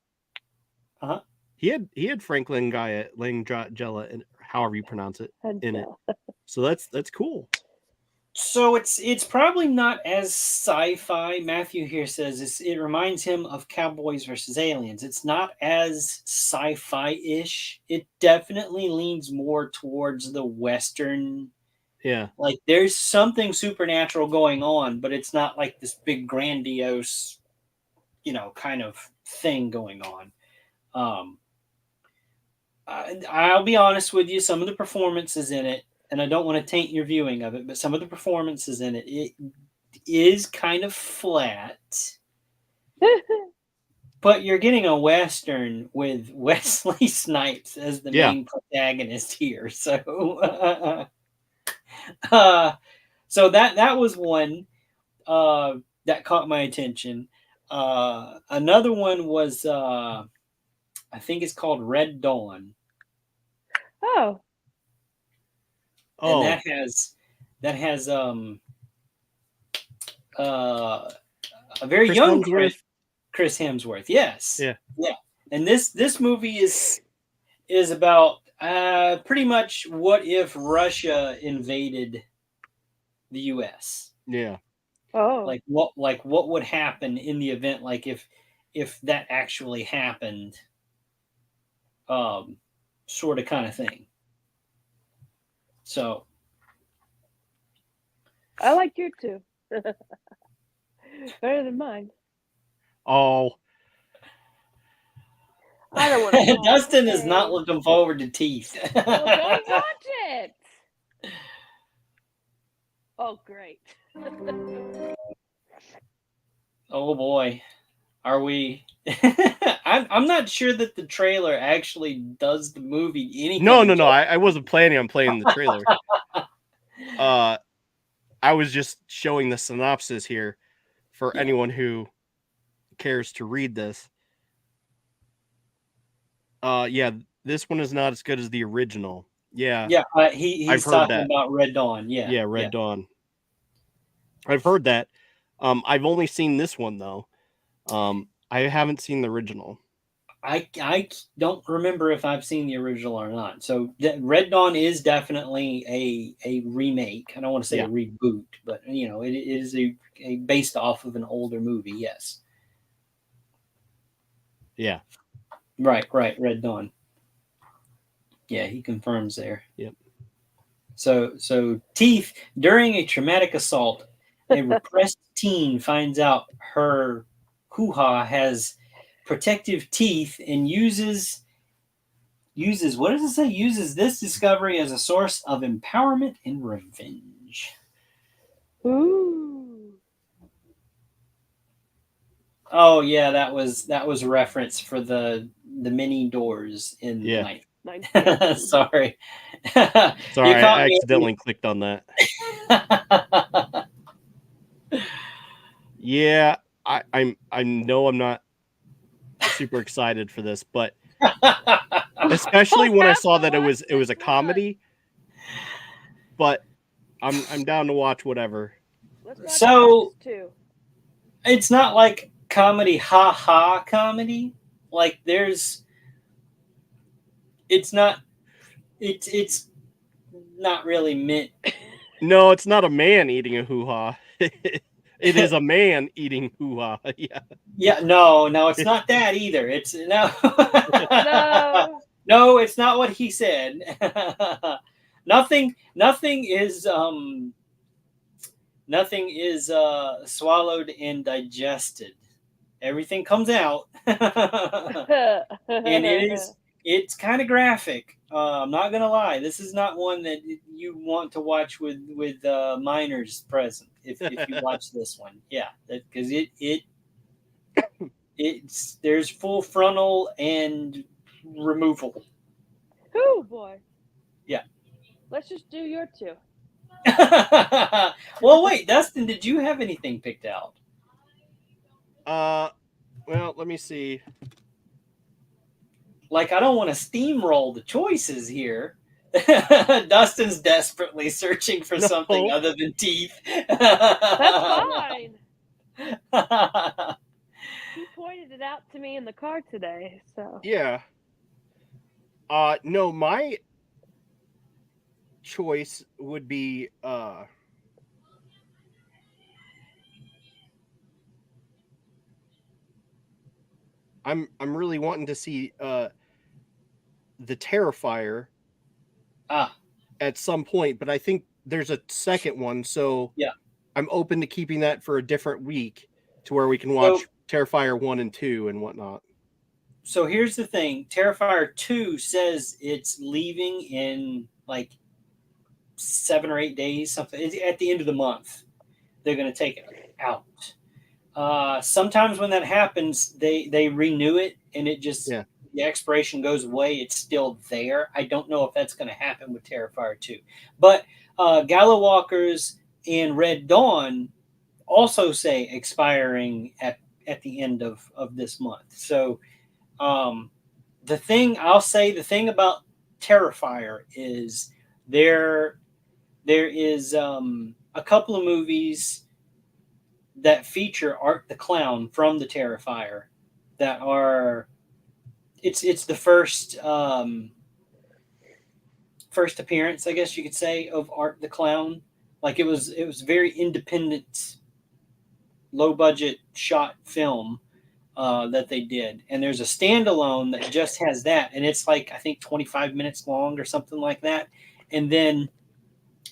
Uh-huh. He had Frank Langella, and however you pronounce it, in it. So that's cool. So it's probably not as sci-fi. Matthew here says it reminds him of Cowboys versus Aliens. It's not as sci-fi-ish. It definitely leans more towards the Western. Yeah. Like there's something supernatural going on, but it's not like this big grandiose, kind of thing going on. I'll be honest with you, some of the performances in it, and I don't want to taint your viewing of it, but some of the performances in it is kind of flat. But you're getting a Western with Wesley Snipes as the main protagonist here. So so that was one that caught my attention. Another one was I think it's called Red Dawn. Oh. And that has a very young Chris Hemsworth. Yes. Yeah. Yeah. And this movie is about pretty much what if Russia invaded the US. Yeah. Oh. Like what would happen in the event, like if that actually happened, sort of kind of thing. So I like your two. Better than mine. Oh. I don't want to. Dustin is not looking forward to Teeth. Well, go watch it. Oh, great. Oh boy. Are we I'm not sure that the trailer actually does the movie anything. No. I wasn't planning on playing the trailer. I was just showing the synopsis here for anyone who cares to read this. This one is not as good as the original. Yeah. Yeah, he's talking about Red Dawn. Yeah. Yeah, Red Dawn. I've heard that. I've only seen this one though. I haven't seen the original. I don't remember if I've seen the original or not. So Red Dawn is definitely a remake. I don't want to say a reboot, but it is a based off of an older movie. Yes. Yeah. Right. Red Dawn. Yeah, he confirms there. Yep. So Teeth, during a traumatic assault, a repressed teen finds out her hoo-ha has protective teeth and uses what does it say? Uses this discovery as a source of empowerment and revenge. Ooh. Oh yeah, that was a reference for the mini doors in the night. Sorry. Sorry, I accidentally clicked on that. Yeah, I know I'm not super excited for this, but especially when I saw that it was a comedy. But I'm down to watch whatever. So it's not like comedy, comedy. Like it's not really meant. No, it's not a man eating a hoo-ha. It is a man eating hoo-ha. Yeah. Yeah, no, it's not that either. It's no. No, it's not what he said. Nothing is swallowed and digested. Everything comes out. And it's kind of graphic. I'm not gonna lie. This is not one that you want to watch with minors present. If you watch this one, because it's there's full frontal and removal. Oh boy. Yeah. Let's just do your two. Well, wait, Dustin, did you have anything picked out? Well, let me see. Like, I don't want to steamroll the choices here. Dustin's desperately searching for something other than teeth. That's fine. He pointed it out to me in the car today, so. Yeah. No, my choice would be I'm really wanting to see the Terrifier at some point, but I think there's a second one, so yeah, I'm open to keeping that for a different week to where we can watch Terrifier 1 and 2 and whatnot. So here's the thing. Terrifier 2 says it's leaving in like 7 or 8 days, something. It's at the end of the month. They're going to take it out. Sometimes when that happens, they renew it and it just, the expiration goes away. It's still there. I don't know if that's going to happen with Terrifier 2. But Gallowalkers and Red Dawn also say expiring at the end of this month. So the thing about Terrifier is there is a couple of movies that feature Art the Clown from the Terrifier that are it's the first appearance, I guess you could say, of Art the Clown. Like it was very independent, low budget shot film that they did, and there's a standalone that just has that, and it's like I think 25 minutes long or something like that. And then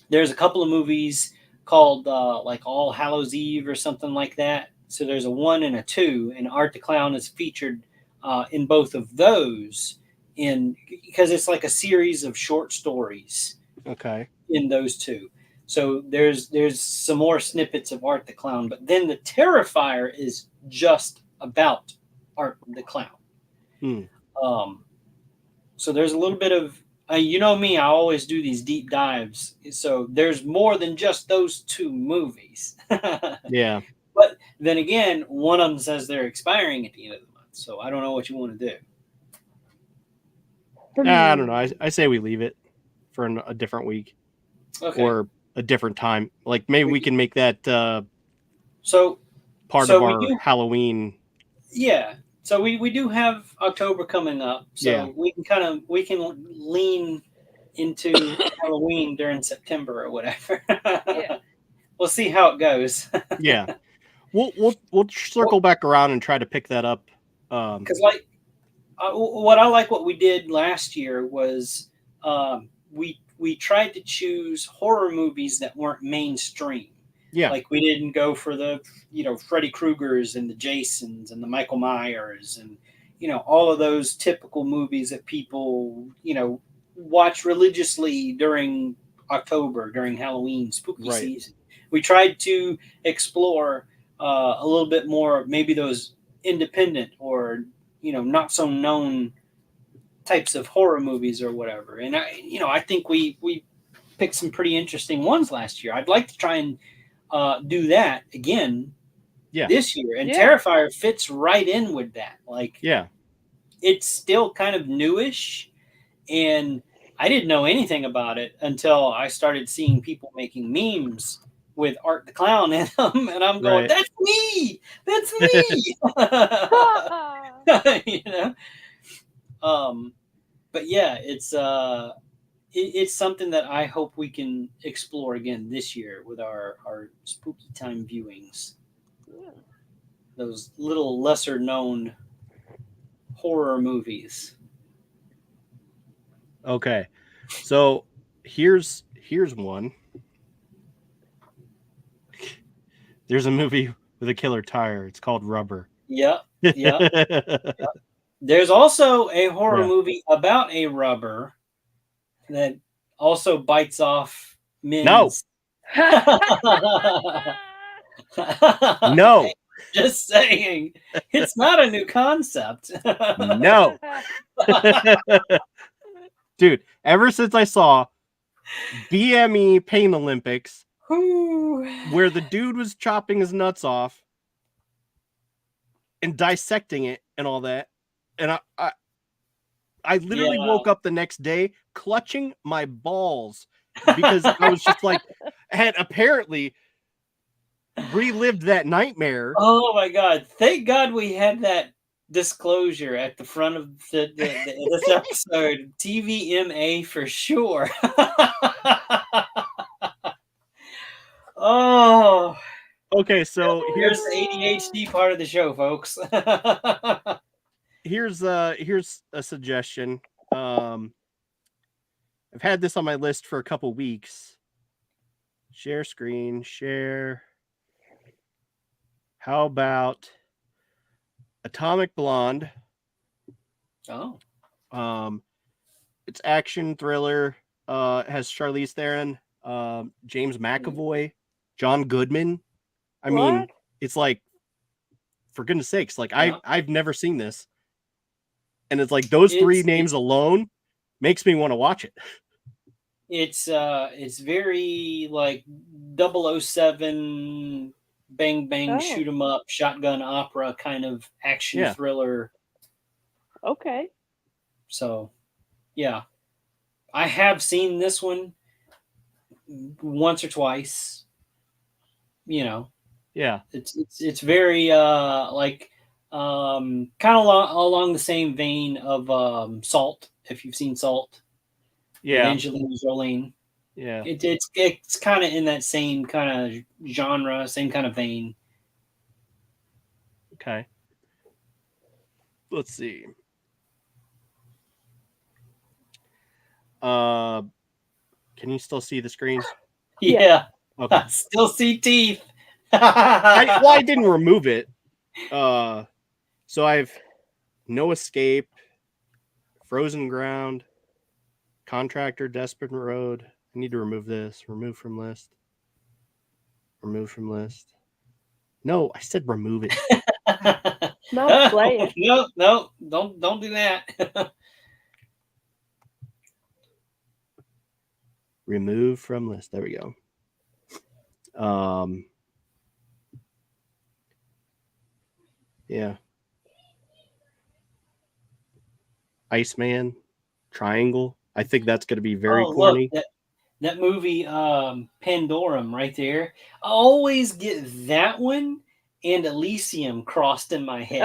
there's a couple of movies called like All Hallows Eve or something like that. So there's a 1 and a 2, and Art the Clown is featured in both of those, because it's like a series of short stories. Okay. In those two. So there's some more snippets of Art the Clown, but then the Terrifier is just about Art the Clown. So there's a little bit of you know me, I always do these deep dives. So there's more than just those two movies. Yeah. But then again, one of them says they're expiring at the end of the month. So I don't know what you want to do. I don't know. I say we leave it for a different week. Okay. Or a different time. Like maybe we can make that part of our Halloween. Yeah. So we do have October coming up. So we can lean into Halloween during September or whatever. We'll see how it goes. Yeah. We'll circle back around and try to pick that up. Because what we did last year was we tried to choose horror movies that weren't mainstream. Yeah. Like we didn't go for the, Freddy Kruegers and the Jasons and the Michael Myers and, all of those typical movies that people, watch religiously during October, during Halloween, spooky season. We tried to explore a little bit more, maybe those independent or, not so known types of horror movies or whatever. And I think we picked some pretty interesting ones last year. I'd like to try and do that again this year. And Terrifier fits right in with that. Like, it's still kind of newish, and I didn't know anything about it until I started seeing people making memes with Art the Clown in them, and I'm going, "That's me! That's me!" But yeah, it's something that I hope we can explore again this year with our spooky time viewings. Yeah. Those little lesser known horror movies. Okay. So here's one. There's a movie with a killer tire. It's called Rubber. Yeah. There's also a horror movie about a rubber that also bites off men. No. No. Just saying. It's not a new concept. No. Dude, ever since I saw BME Pain Olympics, where the dude was chopping his nuts off and dissecting it and all that, and I I literally woke up the next day clutching my balls because I was just like, had apparently relived that nightmare. Oh my God! Thank God we had that disclosure at the front of this episode. TVMA for sure. Oh, okay. So here's the ADHD part of the show, folks. here's a suggestion. I've had this on my list for a couple weeks. Share screen, share. How about Atomic Blonde? Oh. It's action thriller. Has Charlize Theron, James McAvoy, John Goodman. I mean, it's like, for goodness sakes, like I've never seen this. And it's like those three names alone makes me want to watch it. It's very like 007 bang bang shoot 'em up shotgun opera kind of action thriller. Okay. So, yeah. I have seen this one once or twice. You know. Yeah. It's very like kind of along the same vein of Salt, if you've seen Salt. Yeah. Angelina Jolie. Yeah. It's kind of in that same kind of genre, same kind of vein. Okay. Let's see. Can you still see the screen? Yeah. Okay. I still see teeth. I didn't remove it. So I've No Escape, Frozen Ground, Contractor, Desperate Road. I need to remove this. Remove from list. Remove from list. No, I said remove it. No, play it. No, don't do that. Remove from list. There we go. Yeah. Iceman, Triangle. I think that's going to be very corny. Look, that movie, Pandorum, right there. I always get that one and Elysium crossed in my head.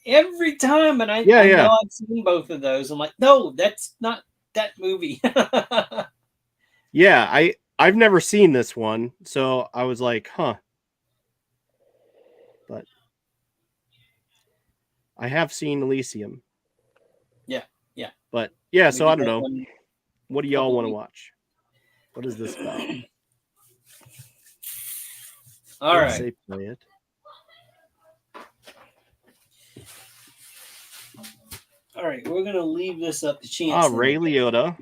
Every time, and I know I've seen both of those. I'm like, no, that's not that movie. Yeah, I've never seen this one, so I was like, huh. But I have seen Elysium. Yeah. But yeah, so I don't know. What do y'all want to watch? What is this about? All right. Say play it. All right, we're gonna leave this up to chance. Ray Liotta.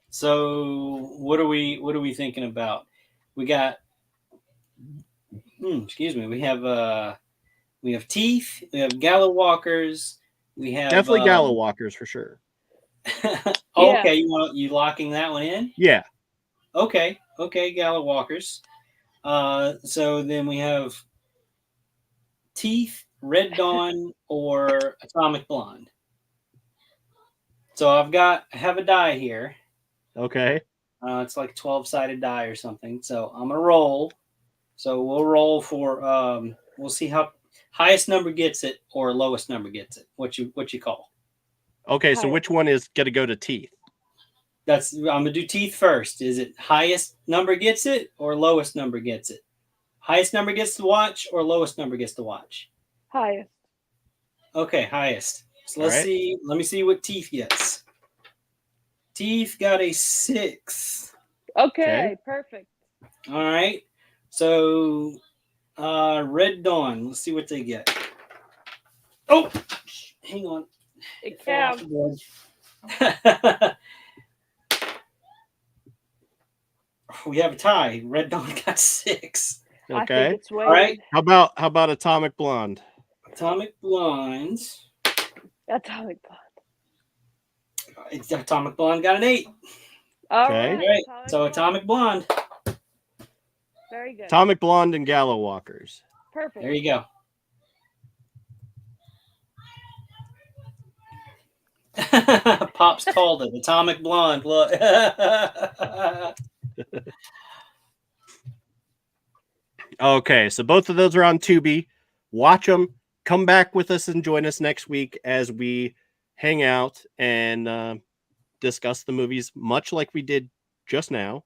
So what are we thinking about? We got excuse me, we have Teeth, we have Gallow Walkers, we have definitely Gallow Walkers for sure. Okay, you locking that one in? Yeah. Okay, Gallow Walkers. So then we have Teeth, Red Dawn, or Atomic Blonde. So I have a die here. Okay. It's like a 12-sided die or something. So I'm gonna roll. So we'll roll for we'll see how highest number gets it or lowest number gets it. What you call? Okay, so which one is gonna go to Teeth? I'm gonna do Teeth first. Is it highest number gets it or lowest number gets it? Highest number gets to watch or lowest number gets to watch? Highest. Okay, highest. So let's see. Let me see what Teeth gets. Teeth got a 6. Okay, perfect. All right. So Red Dawn. Let's see what they get. Oh, hang on. It counts. We have a tie. Red Dawn got 6. Okay. All right. How about Atomic Blonde? Atomic Blonde. Atomic Blonde got an 8. All right. Right. So Atomic Blonde. Very good. Atomic Blonde and Gallow Walkers. Perfect. There you go. Pops called it Atomic Blonde. Look. Okay, so both of those are on Tubi. Watch them. Come back with us and join us next week as we hang out and discuss the movies, much like we did just now.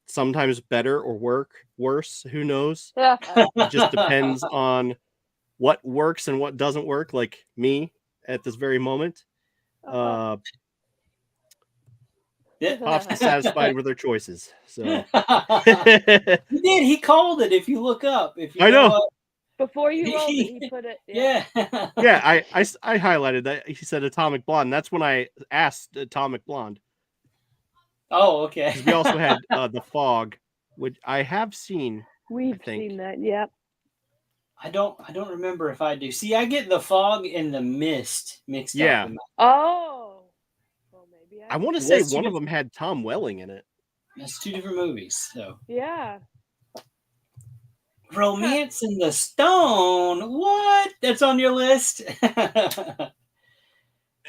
Sometimes better or worse. Who knows? It just depends on what works and what doesn't work. Like me at this very moment. Pop's dissatisfied with their choices. So He did. He called it. If you look up, I know. Before you rolled it, he put it. Yeah. Yeah, I highlighted that. He said Atomic Blonde. That's when I asked Atomic Blonde. Oh, okay. We also had The Fog, which I have seen. We've seen that. Yep. I don't remember if I do. See, I get The Fog and The Mist mixed up. Oh. Well, maybe I want to say one of them had Tom Welling in it. That's two different movies. So yeah. Romance in the Stone. What? That's on your list?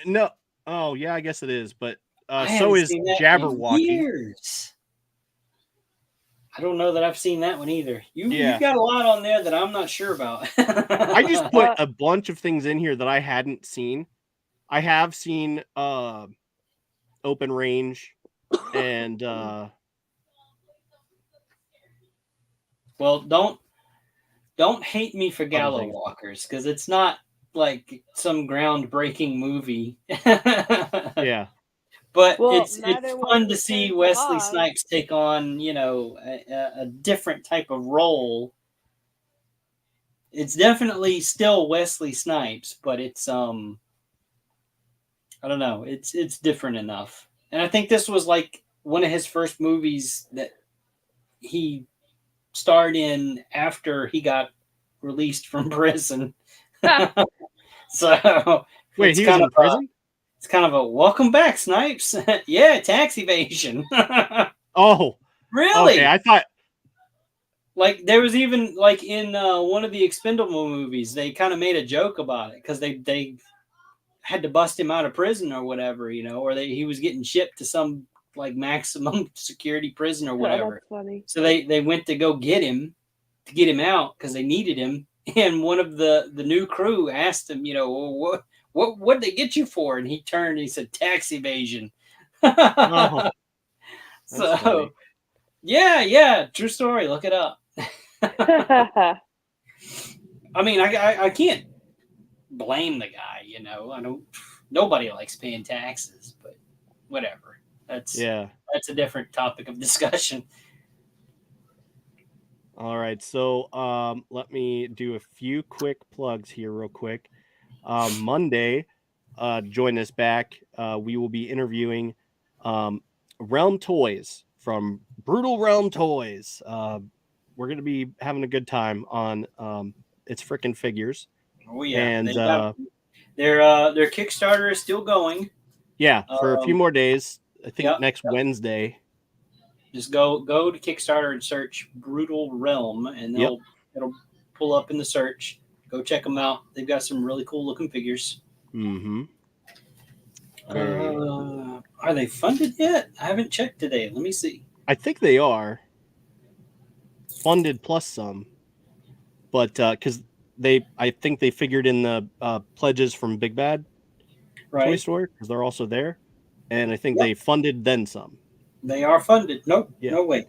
No. Oh, yeah, I guess it is. But I so is seen that Jabberwocky. in years. I don't know that I've seen that one either. You've got a lot on there that I'm not sure about. I just put a bunch of things in here that I hadn't seen. I have seen Open Range and well, don't hate me for Gallow Walkers, because it's not like some groundbreaking movie. Yeah. But it's fun to see Wesley Snipes take on, a different type of role. It's definitely still Wesley Snipes, but it's I don't know, it's different enough. And I think this was like one of his first movies that he starred in after he got released from prison. So wait, he was in prison? It's kind of a welcome back, Snipes. Yeah, tax evasion. Oh, really? Okay, I thought like there was even like in one of the Expendable movies, they kind of made a joke about it because they had to bust him out of prison or whatever, or he was getting shipped to some like maximum security prison or whatever. Oh, that's funny. So they went to go get him out because they needed him. And one of the new crew asked him, what they get you for? And he turned and he said, tax evasion. oh, so funny. yeah, true story. Look it up. I mean, I can't blame the guy, nobody likes paying taxes, but whatever. That's a different topic of discussion. All right, so let me do a few quick plugs here real quick. Monday, join us back. We will be interviewing Realm Toys from Brutal Realm Toys. We're going to be having a good time on It's Frickin' Figures. Oh, yeah. And their Kickstarter is still going. Yeah, for a few more days. I think next Wednesday. Just go to Kickstarter and search Brutal Realm, and it'll pull up in the search. Go check them out. They've got some really cool looking figures. Mm-hmm. Are they funded yet? I haven't checked today. Let me see. I think they are funded plus some, but because I think they figured in the pledges from Big Bad Toy Store because they're also there, and I think they funded then some. They are funded. Nope. Yeah. No way.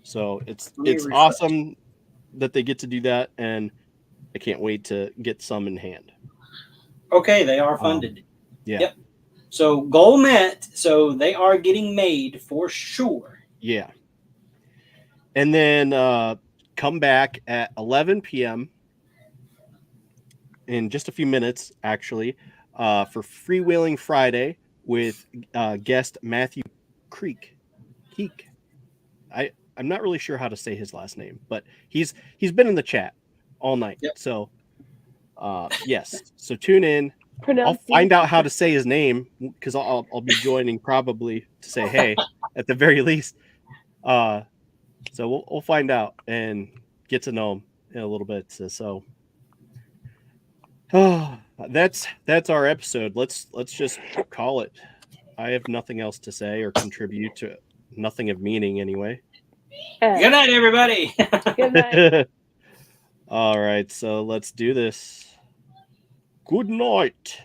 So it's awesome that they get to do that, and I can't wait to get some in hand. Okay, they are funded. Yeah. Yep. So goal met. So they are getting made for sure. Yeah. And then come back at 11 p.m. in just a few minutes, actually, for Freewheeling Friday with guest Matthew Keek. I'm not really sure how to say his last name, but he's been in the chat all night. Yep. So yes. So tune in. I'll find out how to say his name because I'll be joining probably to say hey at the very least. So we'll find out and get to know him in a little bit. So I That's our episode. Let's just call it. I have nothing else to say or contribute to nothing of meaning anyway. Good night, everybody. Good night. All right, so let's do this. Good night.